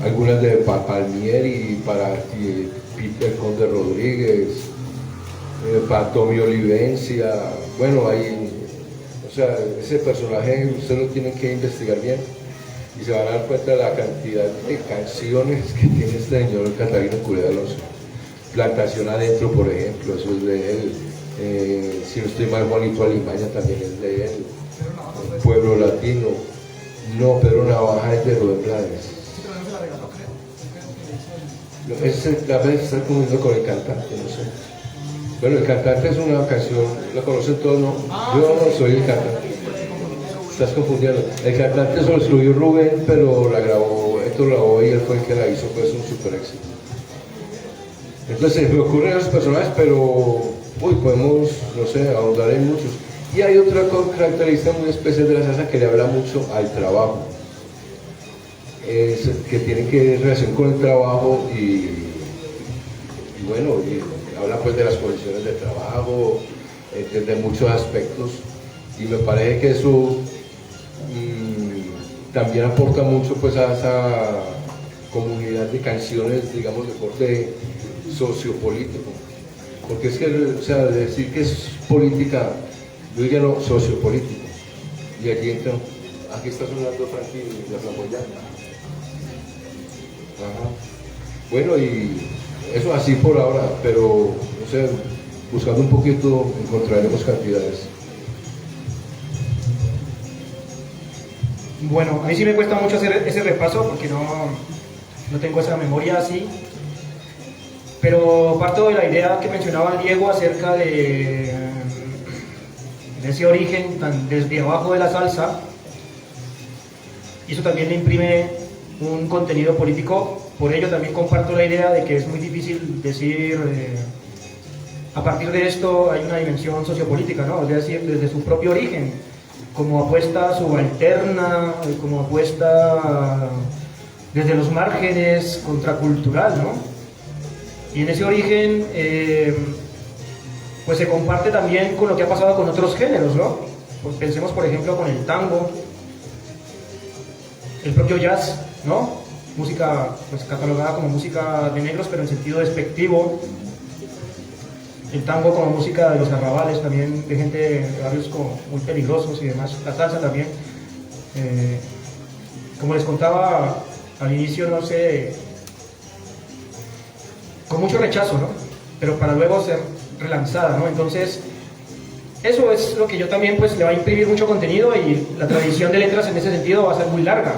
algunas de Palmieri para Peter Conde Rodríguez, para Tommy Olivencia. Bueno, o sea, ese personaje ustedes lo tienen que investigar bien y se van a dar cuenta de la cantidad de canciones que tiene este señor Catalino Curet Alonso. Plantación Adentro, por ejemplo, eso es de él. Si no estoy mal, Juanito Alimaña también es de él. Pueblo Latino. No, Pedro Navaja es de Rubén Blades. La vez está confundiendo con el cantante, no sé. Bueno, el cantante es una canción, la conocen todos, ¿no? Yo no soy el cantante. Estás confundiendo. El cantante solo escribió Rubén, pero la grabó Héctor Lavoe y él fue el que la hizo, pues un super éxito. Entonces me ocurren esos personajes, pero podemos, no sé, ahondar en muchos. Y hay otra característica muy especial de la salsa que le habla mucho al trabajo, que tiene que ver relación con el trabajo y bueno, y habla pues de las condiciones de trabajo, de muchos aspectos, y me parece que eso también aporta mucho pues a esa comunidad de canciones, digamos, de corte sociopolítico, porque es que, o sea, decir que es política, yo diría no, sociopolítico, y aquí entra, aquí está sonando Frankie la flamboyante. Ajá. Bueno, y eso así por ahora, pero no sé, buscando un poquito encontraremos cantidades.
Bueno, a mí sí me cuesta mucho hacer ese repaso porque no tengo esa memoria así, pero parto de la idea que mencionaba Diego acerca de ese origen tan desde abajo de la salsa, y eso también le imprime un contenido político. Por ello también comparto la idea de que es muy difícil decir a partir de esto hay una dimensión sociopolítica, ¿no? Es decir, desde su propio origen, como apuesta subalterna, como apuesta desde los márgenes, contracultural, ¿no? Y en ese origen pues se comparte también con lo que ha pasado con otros géneros, ¿no? Pues pensemos por ejemplo con el tango, el propio jazz, ¿no? Música pues catalogada como música de negros, pero en sentido despectivo. El tango como música de los arrabales, también de gente de barrios como muy peligrosos y demás. La salsa también. Como les contaba al inicio, no sé, con mucho rechazo, ¿no? Pero para luego ser relanzada, ¿no? Entonces, eso es lo que yo también pues le va a imprimir mucho contenido, y la tradición de letras en ese sentido va a ser muy larga.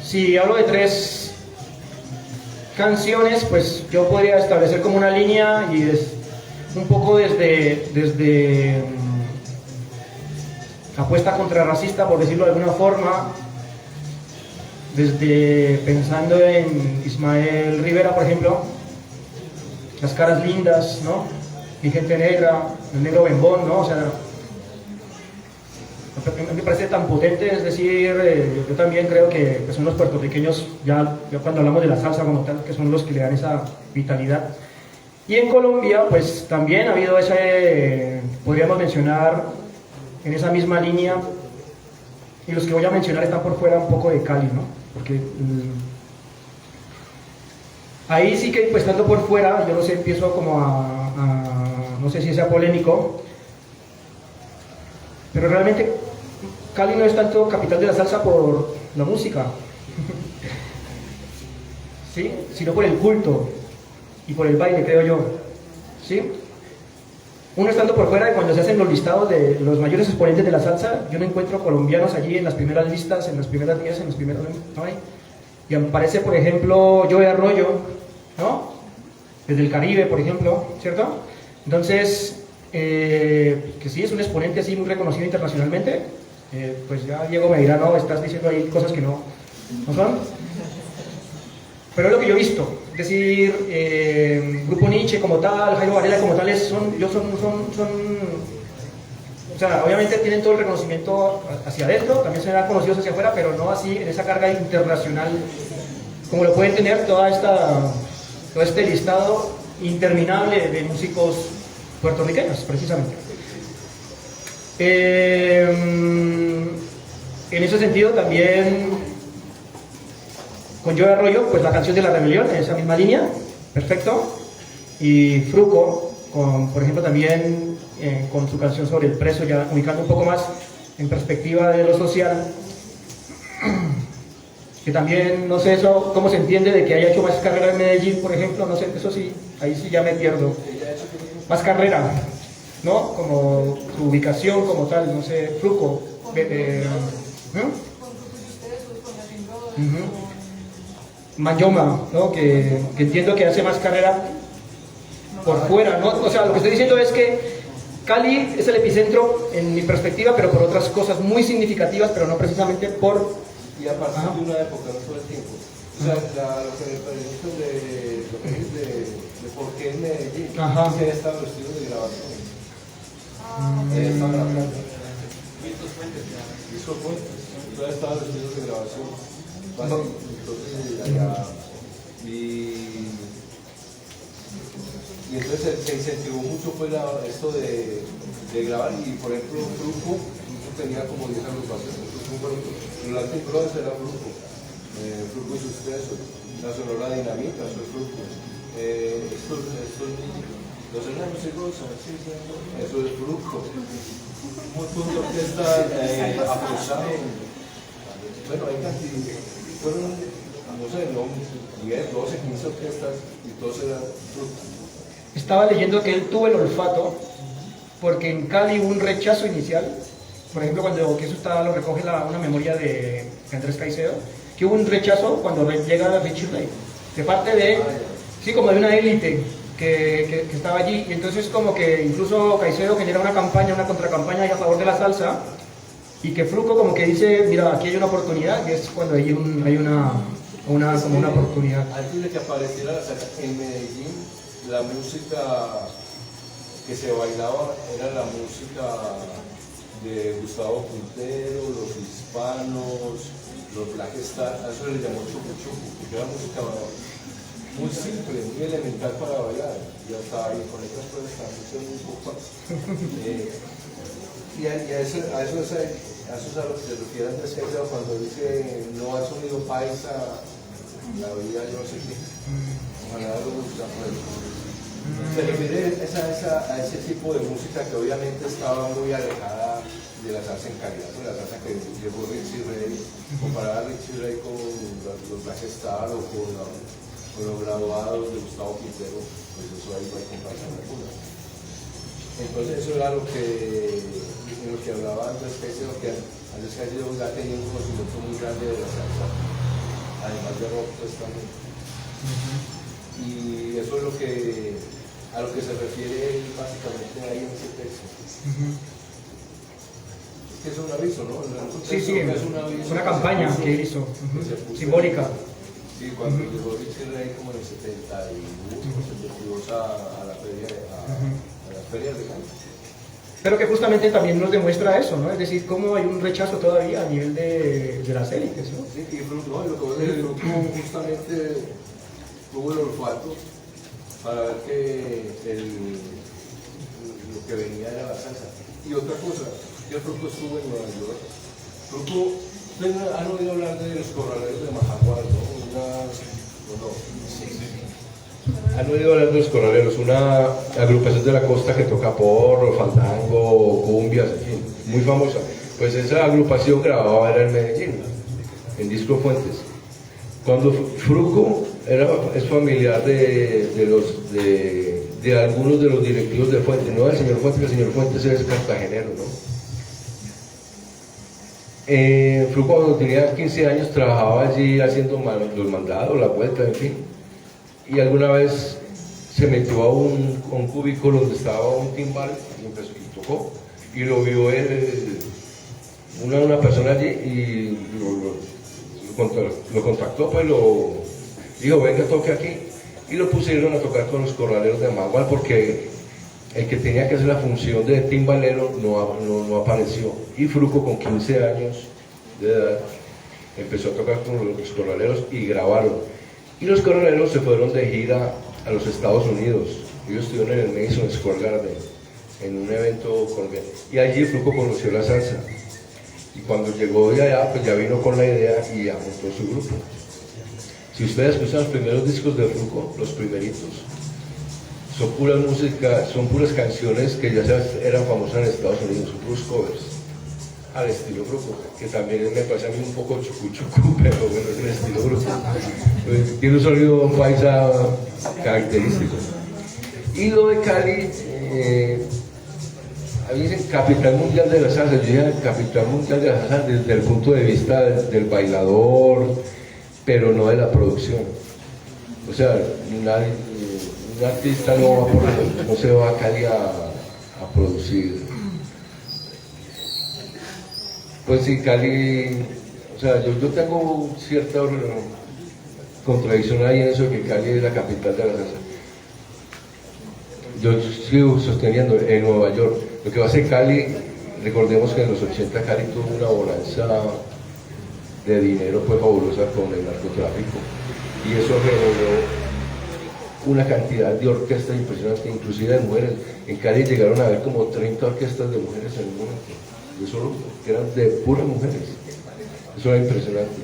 Si hablo de 3 canciones, pues yo podría establecer como una línea y un poco desde apuesta contrarracista, por decirlo de alguna forma, desde pensando en Ismael Rivera, por ejemplo, Las caras lindas, ¿no? Mi gente negra, el negro bembón, ¿no? O sea, me parece tan potente, es decir, yo también creo que son los puertorriqueños, ya cuando hablamos de la salsa como tal, que son los que le dan esa vitalidad. Y en Colombia, pues también ha habido ese, podríamos mencionar, en esa misma línea, y los que voy a mencionar están por fuera un poco de Cali, ¿no? Porque ahí sí que, pues estando por fuera, yo no sé, empiezo como no sé si sea polémico, pero realmente Cali no es tanto capital de la salsa por la música, ¿sí? Sino por el culto y por el baile, creo yo, ¿sí? Uno estando por fuera, y cuando se hacen los listados de los mayores exponentes de la salsa, yo no encuentro colombianos allí en las primeras listas, en las primeras 10, en los primeros... no hay. Y aparece, por ejemplo, Joey Arroyo, ¿no? Desde el Caribe, por ejemplo, ¿cierto? Entonces, que sí es un exponente así muy reconocido internacionalmente, pues ya Diego me dirá, no, estás diciendo ahí cosas que no son. Pero es lo que yo he visto, es decir, Grupo Nietzsche como tal, Jairo Varela como tales, o sea, obviamente tienen todo el reconocimiento hacia adentro, también serán conocidos hacia afuera, pero no así en esa carga internacional, como lo pueden tener todo este listado interminable de músicos puertorriqueños, precisamente. En ese sentido también con Joey Arroyo, pues la canción de La Rebelión, en esa misma línea, perfecto. Y Fruco, por ejemplo, también con su canción sobre el preso, ya ubicando un poco más en perspectiva de lo social. Que también, no sé eso, cómo se entiende de que haya hecho más carrera en Medellín, por ejemplo, no sé, eso sí, ahí sí ya me pierdo. Más carrera, ¿no? Como su ubicación como tal, no sé, Fruco. Mayoma, ¿no? Que entiendo que hace más carrera por fuera, ¿no? O sea, lo que estoy diciendo es que Cali es el epicentro en mi perspectiva, pero por otras cosas muy significativas, pero no precisamente por...
Y a partir de una época, no todo el tiempo. O sea, lo que me pregunto de por qué en Medellín se ha estado los estudios de grabación. Estaba en la planta. Hizo fuentes. Entonces estaban los estudios de grabación. Entonces, allá, y entonces se incentivó mucho pues esto de grabar, y por ejemplo Fruco tenía como 10 agrupaciones. Los Latin Brothers era Fruco, Fruco y sus Tesos, la Sonora Dinamita, eso es Fruco, los Enanos y Rosas, eso es Fruco, un montón de orquestas aposadas. Bueno, hay cantidad, fueron, no sé, 10, 12, 15 orquestas y todos eran Fruco.
Estaba leyendo que él tuvo el olfato porque en Cali hubo un rechazo inicial, por ejemplo, que eso lo recoge una memoria de Andrés Caicedo, que hubo un rechazo cuando llega Richie Ray, de parte de, sí, como de una élite que estaba allí, y entonces como que incluso Caicedo genera una campaña, una contracampaña a favor de la salsa, y que Fruco como que dice, mira, aquí hay una oportunidad, y es cuando hay una oportunidad.
Antes de que apareciera la salsa en Medellín, la música que se bailaba era la música de Gustavo Quintero, los hispanos, los Black Stars, a eso le llamó chucu chucu, porque era música muy simple, muy elemental para bailar, ya estaba ahí con otras cosas también muy poco. Y a eso es a lo que se refiere Andrés Caicedo cuando dice no al sonido paisa, la vida yo no sé qué, ojalá lo gusta, pues. Se refiere a ese tipo de música que obviamente estaba muy alejada de la salsa en calidad, de la salsa que llevó Richie Ray, comparar a Richie Ray con los Black Stars o con los graduados de Gustavo Quintero, pues eso ahí no hay comparación alguna. Entonces eso era lo que hablaba Andrés Caicedo, que Andrés Caicedo ya tenía un conocimiento muy grande de la salsa, además de rock pues también. Y eso es a lo que se refiere básicamente ahí en ese texto. que es un aviso, ¿no?
Sí, sí, es una campaña que hizo, simbólica.
Sí, cuando llegó Richie Ray como en el 72 a la feria, a las ferias de Cali.
Pero que justamente también nos demuestra eso, ¿no? Es decir, cómo hay un rechazo todavía a nivel de las élites, ¿no?
Sí, y no, lo que pasa es que el grupo justamente tuvo el olfato para ver que lo que venía era la salsa. Y otra cosa, yo el grupo estuvo en Nueva York. Ustedes han oído hablar de los corraleros de Majagual, ¿no? Han oído hablar de los corraleros, una agrupación de la costa que toca porro, fandango, cumbias, en fin, muy famosa. Pues esa agrupación grababa era en Medellín, en Disco Fuentes. Cuando Fruco es familiar de algunos de los directivos de Fuentes, no del señor Fuentes, el señor Fuentes es cartagenero, ¿no? Fruco cuando tenía 15 años trabajaba allí haciendo los mandados, la vuelta, en fin. Y alguna vez se metió a un cubículo donde estaba un timbal y empezó y tocó. Y lo vio una persona allí y lo contactó, pues lo dijo, venga, toque aquí. Y lo pusieron a tocar con los corraleros de Magual porque el que tenía que hacer la función de timbalero no apareció. Y Fruco con 15 años de edad empezó a tocar con los corraleros y grabaron. Y los corraleros se fueron de gira a los Estados Unidos. Ellos estuvieron en el Madison Square Garden, en un evento colombiano. Y allí Fruco conoció la salsa. Y cuando llegó de allá, pues ya vino con la idea y ya montó su grupo. Si ustedes escuchan los primeros discos de Fruco, los primeritos, son puras música, son puras canciones que ya eran famosas en Estados Unidos, son puros covers al estilo Fruco, que también me parece a mí un poco chucu, pero bueno, es el estilo Fruco. Pues, tiene un sonido paisa característico. Y lo de Cali, a mí dicen capital mundial de la salsa. Yo dije capital mundial de la salsa desde el punto de vista del bailador, pero no de la producción. O sea, un artista no se va a Cali a producir. Pues sí, Cali, o sea, yo tengo cierta contradicción ahí en eso de que Cali es la capital de la salsa. Yo sigo sosteniendo en Nueva York. Lo que va a hacer Cali, recordemos que en los 80 Cali tuvo una bonanza de dinero pues fabulosa con el narcotráfico. Y eso generó una cantidad de orquestas impresionantes, inclusive de mujeres. En Cali llegaron a haber como 30 orquestas de mujeres en un momento. Y eso eran de puras mujeres. Eso era impresionante.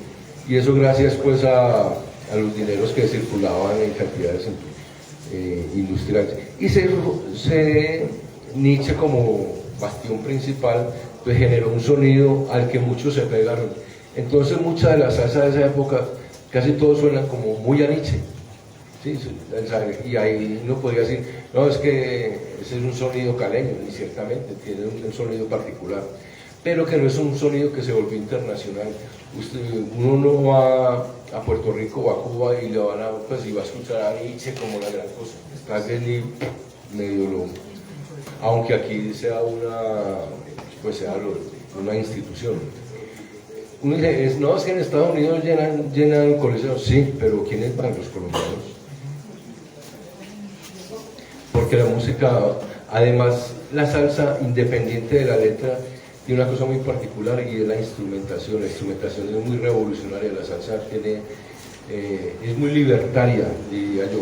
Y eso gracias pues a los dineros que circulaban en cantidades industriales. Y Nietzsche como bastión principal pues generó un sonido al que muchos se pegaron. Entonces mucha de la salsa de esa época, casi todos suenan como muy a Nietzsche. Sí, y ahí uno podría decir, no, es que ese es un sonido caleño, y ciertamente tiene un sonido particular, pero que no es un sonido que se volvió internacional. Uno no va a Puerto Rico o a Cuba y le van a, pues, y va a escuchar a Nietzsche como la gran cosa. Tal vez ni medio lo, aunque aquí sea una institución. Uno dice, no, es que en Estados Unidos llenan coliseos, sí, pero ¿quiénes van? Los colombianos. Porque la música, además, la salsa, independiente de la letra, tiene una cosa muy particular y es la instrumentación. La instrumentación es muy revolucionaria, la salsa es muy libertaria, diría yo,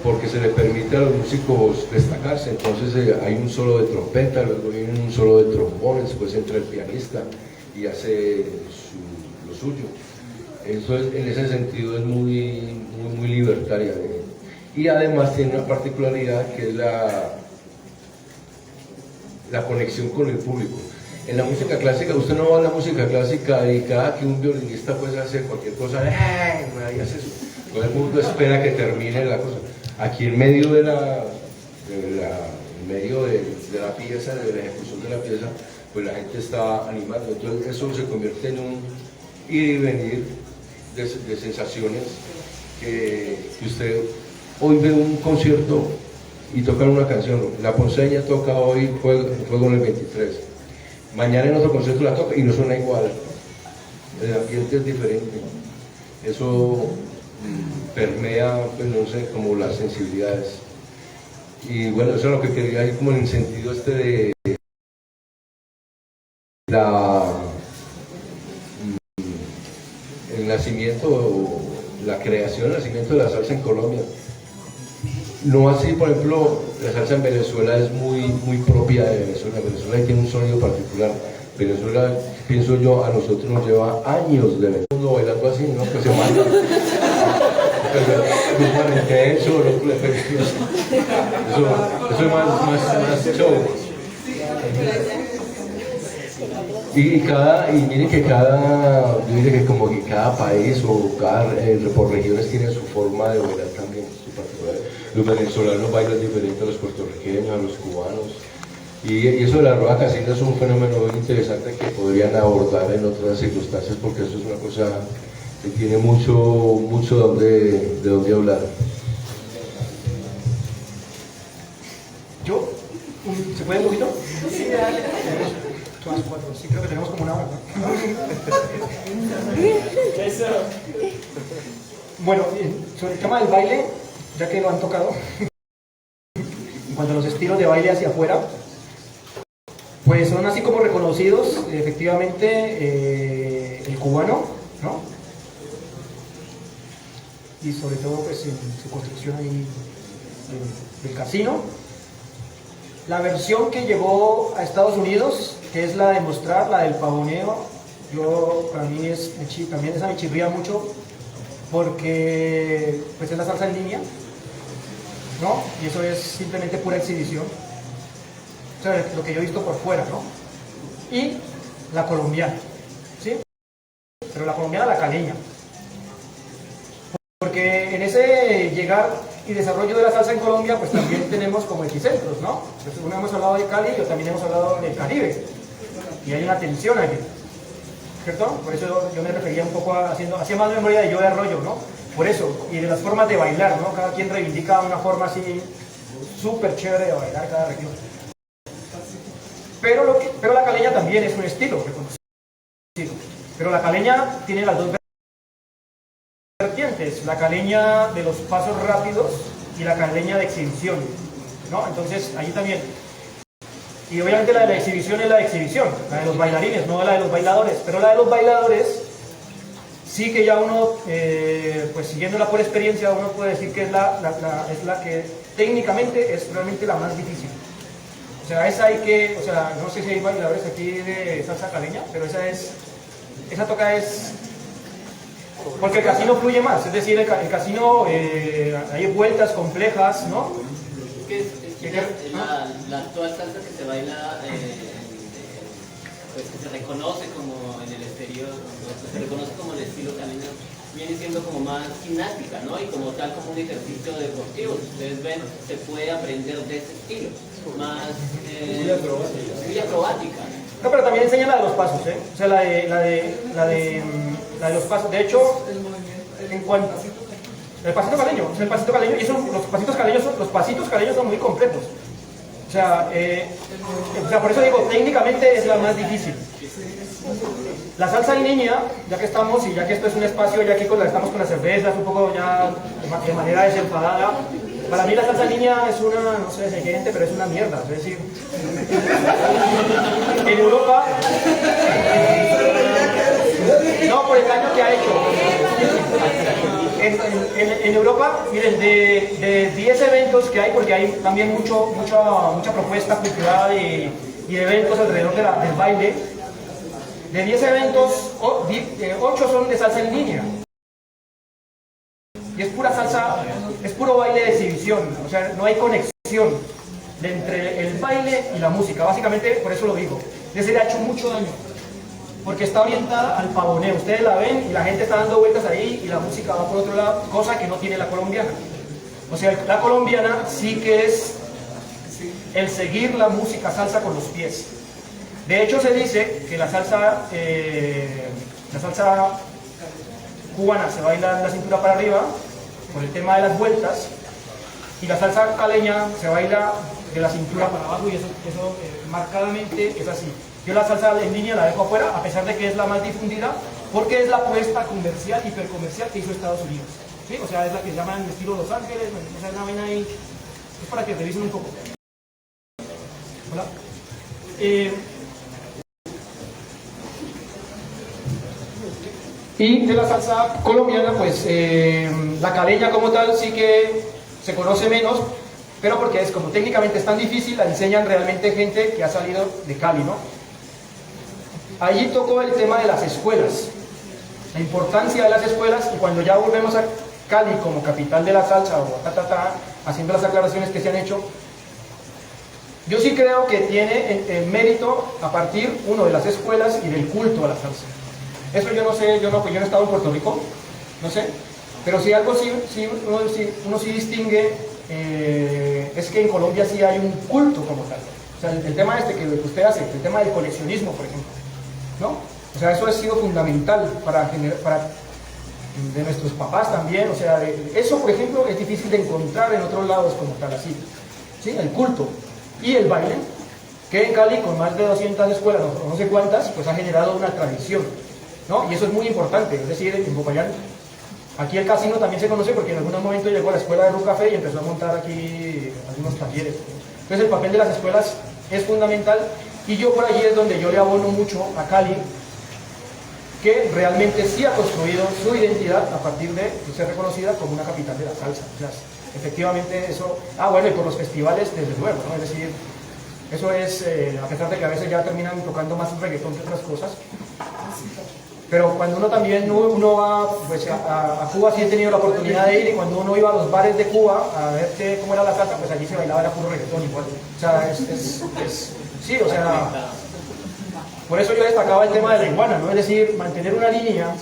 porque se le permite a los músicos destacarse. Entonces hay un solo de trompeta, luego viene un solo de trombón, después entra el pianista y hace lo suyo. Eso en ese sentido es muy libertaria. Y además tiene una particularidad que es la conexión con el público. En la música clásica, usted no va a la música clásica y cada que un violinista puede hacer cualquier cosa, nadie hace eso. Todo el mundo espera que termine la cosa. Aquí en medio de la pieza, de la ejecución de la pieza, pues la gente está animando. Entonces eso se convierte en un ir y venir de sensaciones que usted hoy ve un concierto y tocan una canción. La Ponceña toca hoy Fuego en el 23. mañana en otro concierto la toca y no suena igual. El ambiente es diferente. Eso permea, pues no sé, como las sensibilidades. Y bueno, eso es lo que quería decir como en el sentido este de el nacimiento, la creación, el nacimiento de la salsa en Colombia. No así, por ejemplo, la salsa en Venezuela es muy propia de Venezuela. Venezuela tiene un sonido particular. Venezuela, pienso yo, a nosotros nos lleva años de Venezuela bailando así, ¿no? Pues se manda. Eso es más show. Y mire que yo diría que como que cada país o por regiones tiene su forma de bailar también, su particular. Los venezolanos bailan diferente a los puertorriqueños, a los cubanos. Y eso de la rueda casina es un fenómeno muy interesante que podrían abordar en otras circunstancias, porque eso es una cosa que tiene mucho de dónde hablar.
¿Yo? ¿Se puede un poquito? Sí, dale. Sí, creo que tenemos como una hora. Bueno, sobre el tema del baile, ya que lo han tocado, en cuanto a los estilos de baile hacia afuera, pues son así como reconocidos, efectivamente, el cubano, ¿no? Y sobre todo pues en su construcción ahí del casino. La versión que llegó a Estados Unidos, que es la de mostrar, la del pavoneo, para mí también esa me chirría mucho, porque pues es la salsa en línea, ¿no? Y eso es simplemente pura exhibición. O sea, lo que yo he visto por fuera, ¿no? Y la colombiana, ¿sí? Pero la colombiana, la caleña. Porque en ese llegar y desarrollo de la salsa en Colombia, pues también tenemos como epicentros, ¿no? Pues uno hemos hablado de Cali, pero también hemos hablado del Caribe. Y hay una tensión allí, ¿cierto? Por eso yo me refería un poco hacía más memoria de yo de Arroyo, ¿no? Por eso, y de las formas de bailar, ¿no? Cada quien reivindica una forma así súper chévere de bailar cada región. Pero la caleña también es un estilo reconocido. Pero la caleña tiene las dos vertientes, la caleña de los pasos rápidos y la caleña de exhibición, ¿no? Entonces, ahí también. Y obviamente la de la exhibición es la de exhibición, la de los bailarines, no la de los bailadores. Pero la de los bailadores, sí que ya uno, pues siguiéndola por experiencia, uno puede decir que es la que técnicamente es realmente la más difícil. O sea, no sé si hay bailadores aquí de salsa caleña, pero esa toca es, porque el casino fluye más, es decir, el casino, hay vueltas complejas, ¿no?
La actual salsa que se baila, pues que se reconoce como en el exterior, se reconoce como el estilo caleño, viene siendo como más gimnástica, ¿no? Y como tal, como un ejercicio deportivo. Si ustedes ven, se puede aprender de ese estilo, más muy acrobática.
No, pero también enseña la de los pasos, ¿eh? O sea, la de los pasos. De hecho, en cuanto el pasito caleño, y eso, los pasitos caleños son muy complejos. O sea, por eso digo, técnicamente es la más difícil. La salsa en línea, ya que estamos, y ya que esto es un espacio, ya que estamos con las cervezas, un poco ya de manera desenfadada, para mí la salsa en línea es una, no sé si hay gente, pero es una mierda. Es decir, en Europa, no por el daño que ha hecho. En Europa, miren, de 10 eventos que hay, porque hay también mucha propuesta cultural y de eventos alrededor del baile, de 10 eventos, 8 son de salsa en línea. Y es pura salsa, es puro baile de exhibición, o sea, no hay conexión entre el baile y la música. Básicamente, por eso lo digo, le ha hecho mucho daño, porque está orientada al pavoneo. Ustedes la ven y la gente está dando vueltas ahí y la música va por otro lado, cosa que no tiene la colombiana. O sea, la colombiana sí que es el seguir la música salsa con los pies. De hecho, se dice que la salsa cubana se baila la cintura para arriba por el tema de las vueltas, y la salsa caleña se baila de la cintura para abajo, y eso marcadamente es así. Yo la salsa en línea la dejo afuera, a pesar de que es la más difundida, porque es la apuesta comercial, hipercomercial que hizo Estados Unidos. ¿Sí? O sea, es la que llaman estilo Los Ángeles, o sea, es una vaina ahí, es para que revisen un poco. Hola. Y de la salsa colombiana, pues la caleña como tal sí que se conoce menos, pero porque es como técnicamente es tan difícil, la diseñan realmente gente que ha salido de Cali, ¿no? Allí tocó el tema de las escuelas, la importancia de las escuelas, y cuando ya volvemos a Cali como capital de la salsa, o haciendo las aclaraciones que se han hecho, yo sí creo que tiene mérito a partir, uno, de las escuelas y del culto a la salsa. Eso yo no sé, yo no he estado en Puerto Rico, no sé, pero si algo uno sí distingue, es que en Colombia sí hay un culto como tal. O sea, el tema este que usted hace, el tema del coleccionismo, por ejemplo, ¿no? O sea, eso ha sido fundamental para de nuestros papás también, o sea, eso, por ejemplo, es difícil de encontrar en otros lados como tal, así, ¿sí? El culto y el baile, que en Cali, con más de 200 escuelas, no sé cuántas, pues ha generado una tradición, ¿no? Y eso es muy importante, es decir, en Popayán, aquí el casino también se conoce porque en algún momento llegó a la escuela de Ru Café y empezó a montar aquí algunos talleres. Entonces el papel de las escuelas es fundamental, y yo por allí es donde yo le abono mucho a Cali, que realmente sí ha construido su identidad a partir de ser reconocida como una capital de la salsa. O sea, efectivamente eso, bueno, y por los festivales desde luego, ¿no? Es decir, eso es, a pesar de que a veces ya terminan tocando más reggaetón que otras cosas, pero cuando uno también va, pues a Cuba, sí he tenido la oportunidad de ir, y cuando uno iba a los bares de Cuba a ver cómo era la salsa, pues allí se bailaba, era puro reggaetón igual. O sea, sí, o sea, por eso yo destacaba el tema de la iguana, ¿no? Es decir, mantener una línea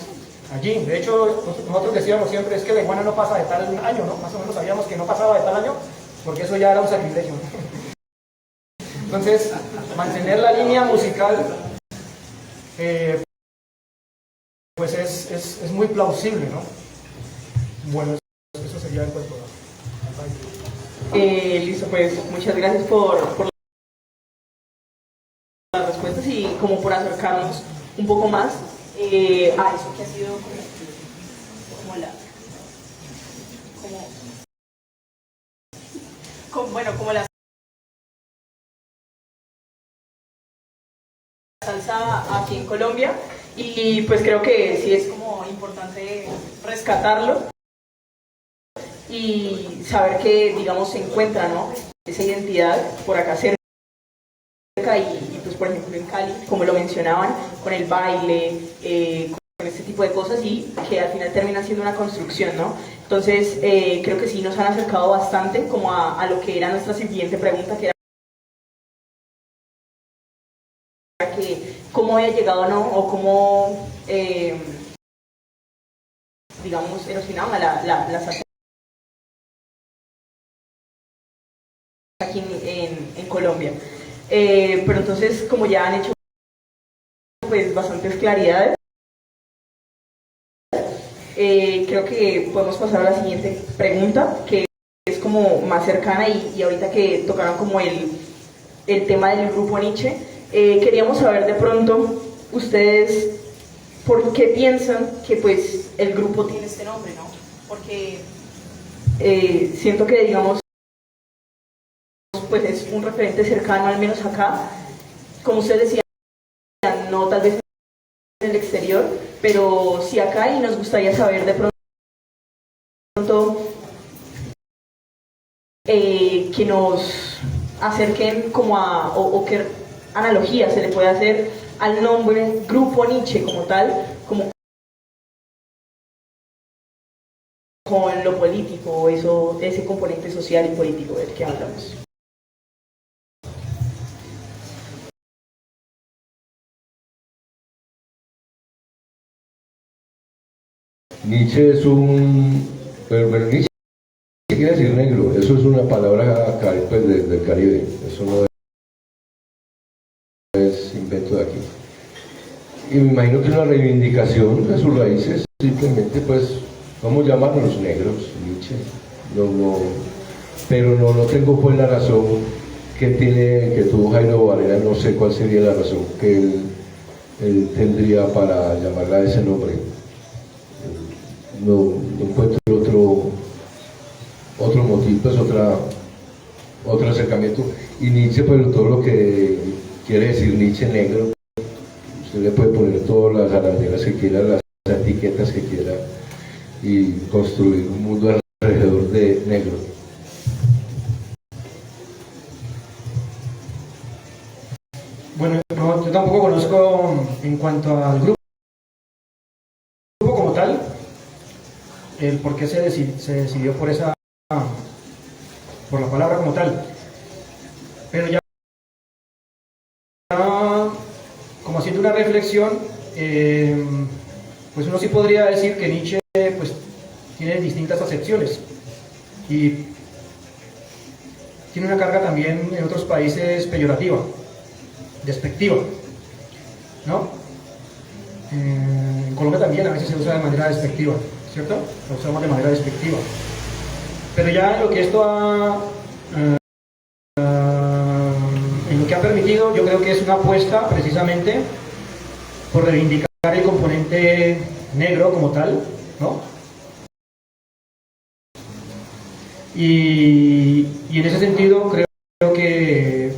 allí. De hecho, nosotros decíamos siempre, es que la iguana no pasa de tal año, ¿no? Más o menos sabíamos que no pasaba de tal año, porque eso ya era un sacrilegio, ¿no? Entonces, mantener la línea musical, pues es muy plausible, ¿no? Bueno, eso sería en cuanto a...
Listo, pues muchas gracias por las respuestas y como por acercarnos un poco más a eso que ha sido como la salsa aquí en Colombia, y pues creo que sí es como importante rescatarlo y saber que, digamos, se encuentra, ¿no?, esa identidad por acá cerca, y pues por ejemplo en Cali, como lo mencionaban, con el baile, con este tipo de cosas, y que al final termina siendo una construcción, ¿no? Entonces creo que sí nos han acercado bastante como a lo que era nuestra siguiente pregunta, que era que cómo había llegado, ¿no?, o cómo digamos erosionaba la salsa aquí en Colombia. Pero entonces, como ya han hecho pues bastantes claridades, creo que podemos pasar a la siguiente pregunta, que es como más cercana, y ahorita que tocaron como el tema del grupo Nietzsche, queríamos saber de pronto ustedes por qué piensan que pues el grupo tiene este nombre, ¿no? Porque siento que, digamos, pues es un referente cercano, al menos acá, como ustedes decían, no tal vez en el exterior, pero sí acá, y nos gustaría saber de pronto que nos acerquen como o qué analogía se le puede hacer al nombre Grupo Nietzsche como tal, como con lo político, ese componente social y político del que hablamos.
Nietzsche es bueno, Nietzsche quiere decir negro, eso es una palabra pues, del Caribe, eso no es invento de aquí. Y me imagino que es una reivindicación de sus raíces, simplemente pues, vamos a llamarlos negros, Nietzsche, pero no tengo pues la razón que tuvo Jairo Varela, no sé cuál sería la razón que él tendría para llamarla a ese nombre. No encuentro otro motivo, pues otro acercamiento. Y Nietzsche, pero todo lo que quiere decir Nietzsche negro, usted le puede poner todas las arandelas que quiera, las etiquetas que quiera, y construir un mundo alrededor de negro.
Bueno, no, yo tampoco conozco en cuanto al grupo como tal, el por qué se decidió por la palabra como tal. Pero ya como haciendo una reflexión, pues uno sí podría decir que Nietzsche pues tiene distintas acepciones y tiene una carga también en otros países peyorativa, despectiva, ¿no? En Colombia también a veces se usa de manera despectiva, ¿cierto? Lo usamos de manera despectiva. Pero ya en lo que esto en lo que ha permitido, yo creo que es una apuesta precisamente por reivindicar el componente negro como tal, ¿no? Y en ese sentido creo que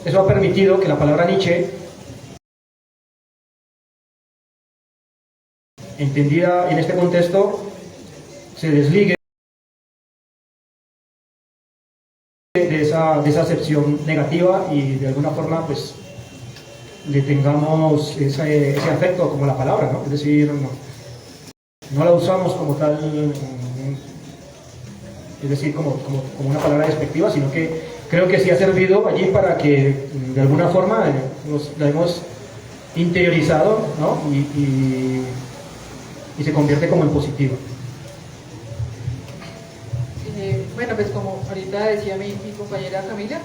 eso ha permitido que la palabra Nietzsche, entendida en este contexto, se desligue de esa acepción negativa y de alguna forma pues le tengamos ese afecto como la palabra, ¿no? Es decir, no la usamos como tal, es decir, como una palabra despectiva, sino que creo que sí ha servido allí para que de alguna forma la hemos interiorizado, ¿no? Y se convierte como en positivo.
Bueno, pues como ahorita decía mi compañera Camila,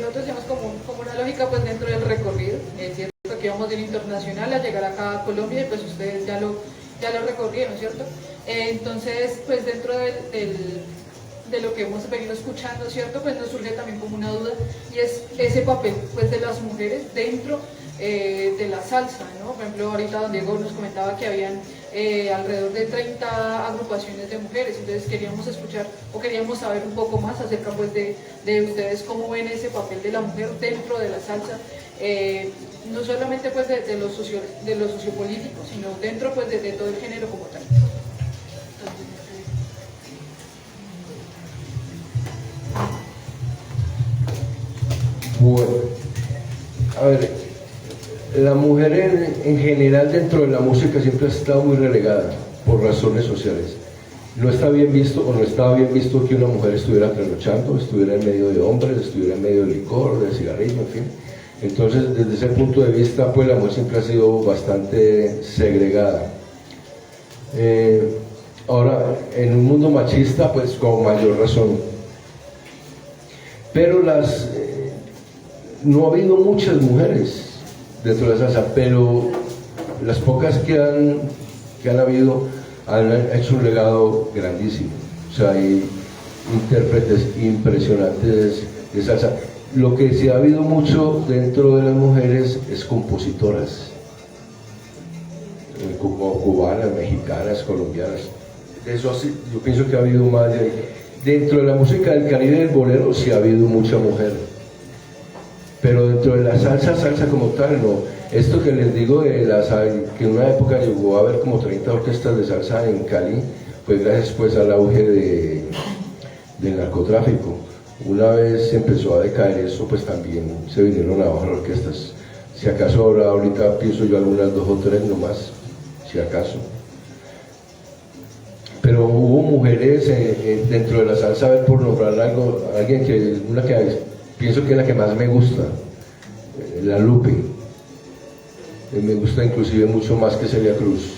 nosotros tenemos como una lógica pues dentro del recorrido, es cierto que vamos del internacional a llegar acá a Colombia y pues ustedes ya lo recorrieron, ¿cierto? Entonces, pues dentro de lo que hemos venido escuchando, ¿cierto? Pues nos surge también como una duda y es ese papel pues de las mujeres dentro de la salsa, ¿no? Por ejemplo, ahorita don Diego nos comentaba que habían alrededor de 30 agrupaciones de mujeres, entonces queríamos escuchar o queríamos saber un poco más acerca pues de ustedes cómo ven ese papel de la mujer dentro de la salsa, no solamente pues de lo sociopolítico, sino dentro pues de todo el género como tal.
Bueno, a ver, la mujer en general dentro de la música siempre ha estado muy relegada por razones sociales. No está bien visto o no estaba bien visto que una mujer estuviera trasnochando, estuviera en medio de hombres, estuviera en medio de licor, de cigarrillo, en fin. Entonces, desde ese punto de vista, pues la mujer siempre ha sido bastante segregada. Ahora, en un mundo machista, pues con mayor razón. Pero no ha habido muchas mujeres dentro de la salsa, pero las pocas que han habido han hecho un legado grandísimo. O sea, hay intérpretes impresionantes de salsa. Lo que sí ha habido mucho dentro de las mujeres es compositoras, como cubanas, mexicanas, colombianas. Eso sí, yo pienso que ha habido más de ahí. Dentro de la música del Caribe, del bolero, sí ha habido mucha mujer. Pero dentro de la salsa como tal, no. Esto que les digo de que en una época llegó a haber como 30 orquestas de salsa en Cali, pues gracias pues al auge del narcotráfico. Una vez empezó a decaer eso, pues también se vinieron abajo las orquestas. Si acaso ahorita pienso yo algunas 2 o 3 nomás, si acaso. Pero hubo mujeres dentro de la salsa, a ver, por nombrar alguien una que pienso que es la que más me gusta, la Lupe. Me gusta inclusive mucho más que Celia Cruz.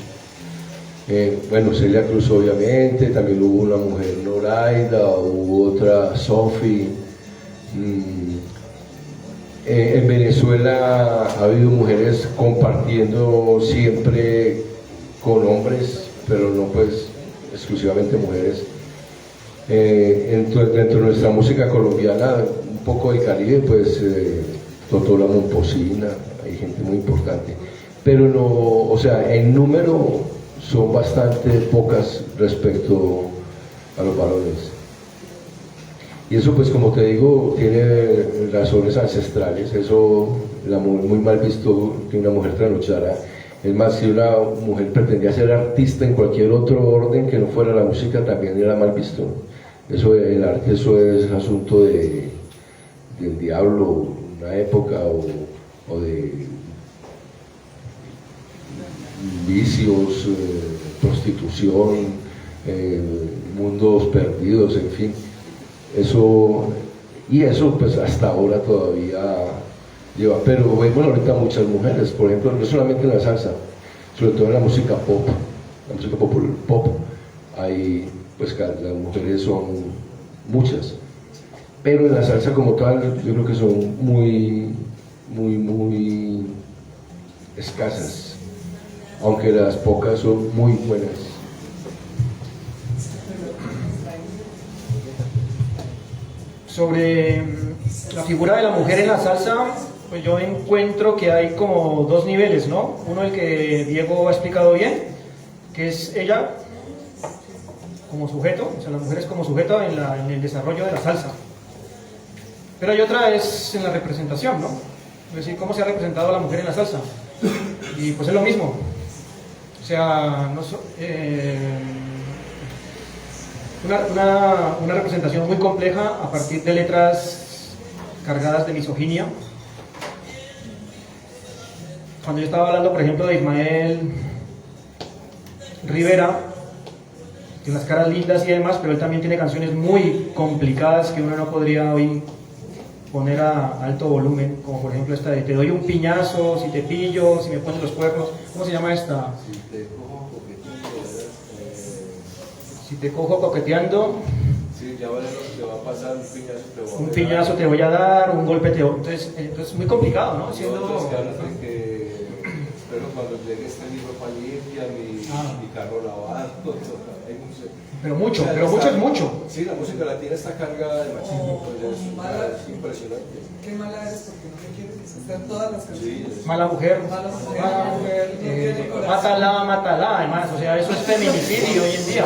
Bueno, Celia Cruz obviamente, también hubo una mujer, Noraida, hubo otra, Sophie. En Venezuela ha habido mujeres compartiendo siempre con hombres, pero no pues exclusivamente mujeres. Dentro de nuestra música colombiana, un poco del Caribe, pues Totó la Momposina, hay gente muy importante, pero no, o sea, en número son bastante pocas respecto a los varones. Y eso, pues como te digo, tiene razones ancestrales. Eso era muy mal visto que una mujer trasnochara. Es más, si una mujer pretendía ser artista en cualquier otro orden que no fuera la música, también era mal visto. Eso, el arte, eso es asunto del diablo, una época, o de vicios, prostitución, mundos perdidos, en fin. Eso pues hasta ahora todavía lleva, pero vemos ahorita muchas mujeres, por ejemplo, no solamente en la salsa, sobre todo en la música pop, pop, hay, pues las mujeres son muchas, pero en la salsa como tal yo creo que son muy escasas, aunque las pocas son muy buenas.
Sobre la figura de la mujer en la salsa, pues yo encuentro que hay como dos niveles, ¿no? Uno, el que Diego ha explicado bien, que es ella como sujeto, o sea, la mujer es como sujeto en el desarrollo de la salsa. Pero hay otra, es en la representación, ¿no? Es decir, cómo se ha representado a la mujer en la salsa. Y pues es lo mismo. O sea, una representación muy compleja a partir de letras cargadas de misoginia. Cuando yo estaba hablando, por ejemplo, de Ismael Rivera, de Las Caras Lindas y demás, pero él también tiene canciones muy complicadas que uno no podría hoy poner a alto volumen, como por ejemplo esta de Te doy un piñazo, si te pillo, si me pones los cuernos. ¿Cómo se llama esta? Si te cojo coqueteando,
sí, ya vale lo que va a pasar,
un piñazo te voy a dar, un golpe te voy a... Entonces muy complicado, ¿no?
Siendo... Pero cuando llegue este libro para limpia, mi carro lavado, hay mucho.
Pero mucho es mucho.
Sí, la música latina está cargada de machismo, es impresionante.
Qué mala eres porque no te quieres, están todas las canciones.
Sí,
Mala mujer, mátala, además, o sea, eso es feminicidio hoy en día.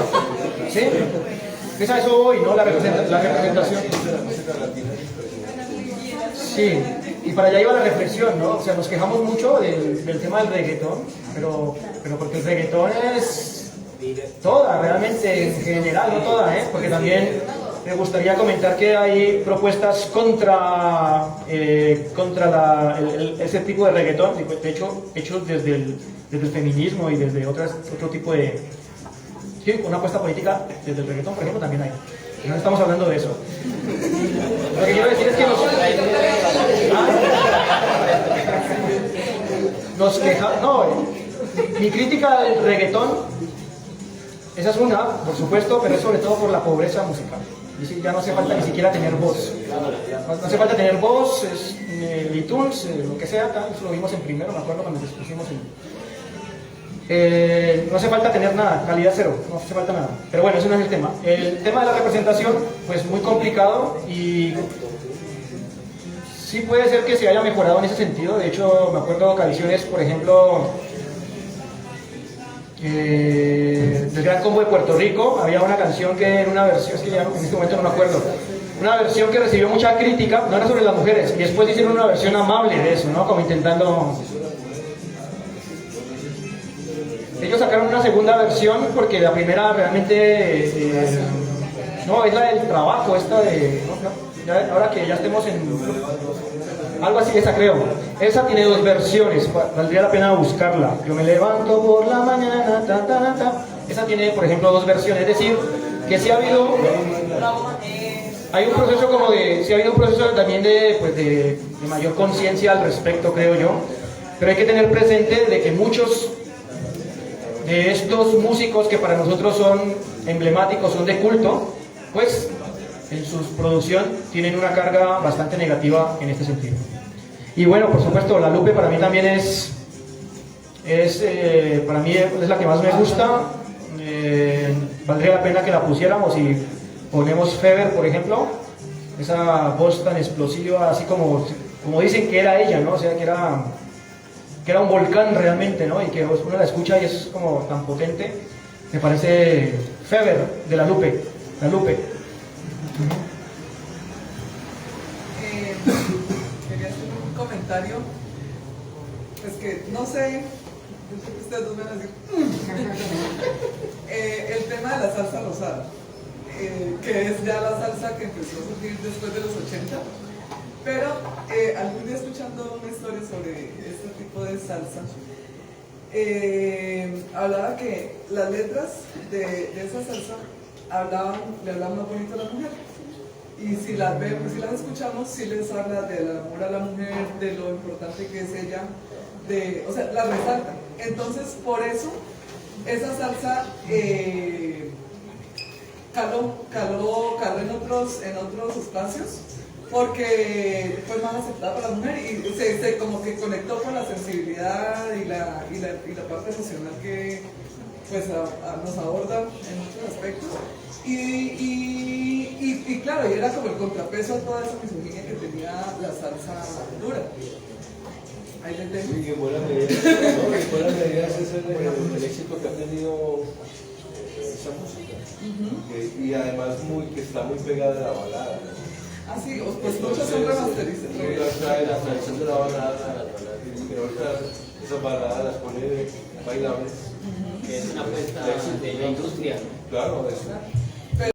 ¿Sí? Es a eso hoy, ¿no? La representación. Sí, y para allá iba la reflexión, ¿no? O sea, nos quejamos mucho del tema del reggaetón, pero porque el reggaetón es toda, realmente, en general, no toda, ¿eh? Porque también me gustaría comentar que hay propuestas contra ese tipo de reggaetón, de hecho, hechos desde el feminismo y desde otro tipo de... Sí, una apuesta política desde el reggaetón, por ejemplo, también hay. No estamos hablando de eso. Lo que quiero decir es que nos quejamos... No, mi crítica al reggaetón, esa es una, por supuesto, pero es sobre todo por la pobreza musical. Y ya no hace falta ni siquiera tener voz. No hace falta tener voz, iTunes, lo que sea, tal, eso lo vimos en primero, me acuerdo cuando nos pusimos no hace falta tener nada, calidad cero, no hace falta nada. Pero bueno, ese no es el tema. El tema de la representación, pues muy complicado y sí puede ser que se haya mejorado en ese sentido. De hecho, me acuerdo de canciones, por ejemplo, del Gran Combo de Puerto Rico, había una canción que era una versión, es que ya en este momento no me acuerdo, una versión que recibió mucha crítica, no era sobre las mujeres, y después hicieron una versión amable de eso, ¿no? Como intentando... Ellos sacaron una segunda versión porque la primera realmente no, es la del trabajo, esta de... No, ahora que ya estemos en... Algo así, esa creo. Esa tiene dos versiones, valdría la pena buscarla. Yo me levanto por la mañana, ta, ta, ta. Esa tiene, por ejemplo, dos versiones, es decir, que sí ha habido... Hay un proceso como de... Sí ha habido un proceso también de mayor conciencia al respecto, creo yo. Pero hay que tener presente de que muchos de estos músicos que para nosotros son emblemáticos, son de culto, pues en su producción tienen una carga bastante negativa en este sentido. Y bueno, por supuesto, La Lupe para mí también para mí es la que más me gusta. valdría la pena que la pusiéramos y ponemos Fever, por ejemplo, esa voz tan explosiva, así como dicen que era ella, ¿no? O sea, que era un volcán realmente, ¿no? Y que uno la escucha y es como tan potente. Me parece Fever de La Lupe. La Lupe.
Quería hacer un comentario, pues que no sé, yo sé que ustedes dos van a decir, el tema de la salsa rosada, que es ya la salsa que empezó a surgir después de los 80, pero algún día escuchando una historia sobre este tipo de salsa, hablaba que las letras de esa salsa le hablaban más bonito a la mujer. Y si las vemos, si las escuchamos, sí les habla del amor a la mujer, de lo importante que es ella, o sea, la resalta. Entonces, por eso, esa salsa caló en otros espacios, porque fue más aceptada para la mujer y se como que conectó con la sensibilidad y la parte emocional que pues nos aborda en muchos aspectos. Y claro, y era como el contrapeso a toda esa misoginia que tenía la salsa dura. Ahí les dejo.
Sí, en buena medida, ¿no? En buena medida ese es el éxito que ha tenido esa música. Y además que está muy pegada a la balada.
Ah, sí, pues muchas son remasterizadas.
La tradición de la balada, que ahorita esas baladas las pone bailables.
Que es una apuesta de la industria, ¿no?
Claro, eso.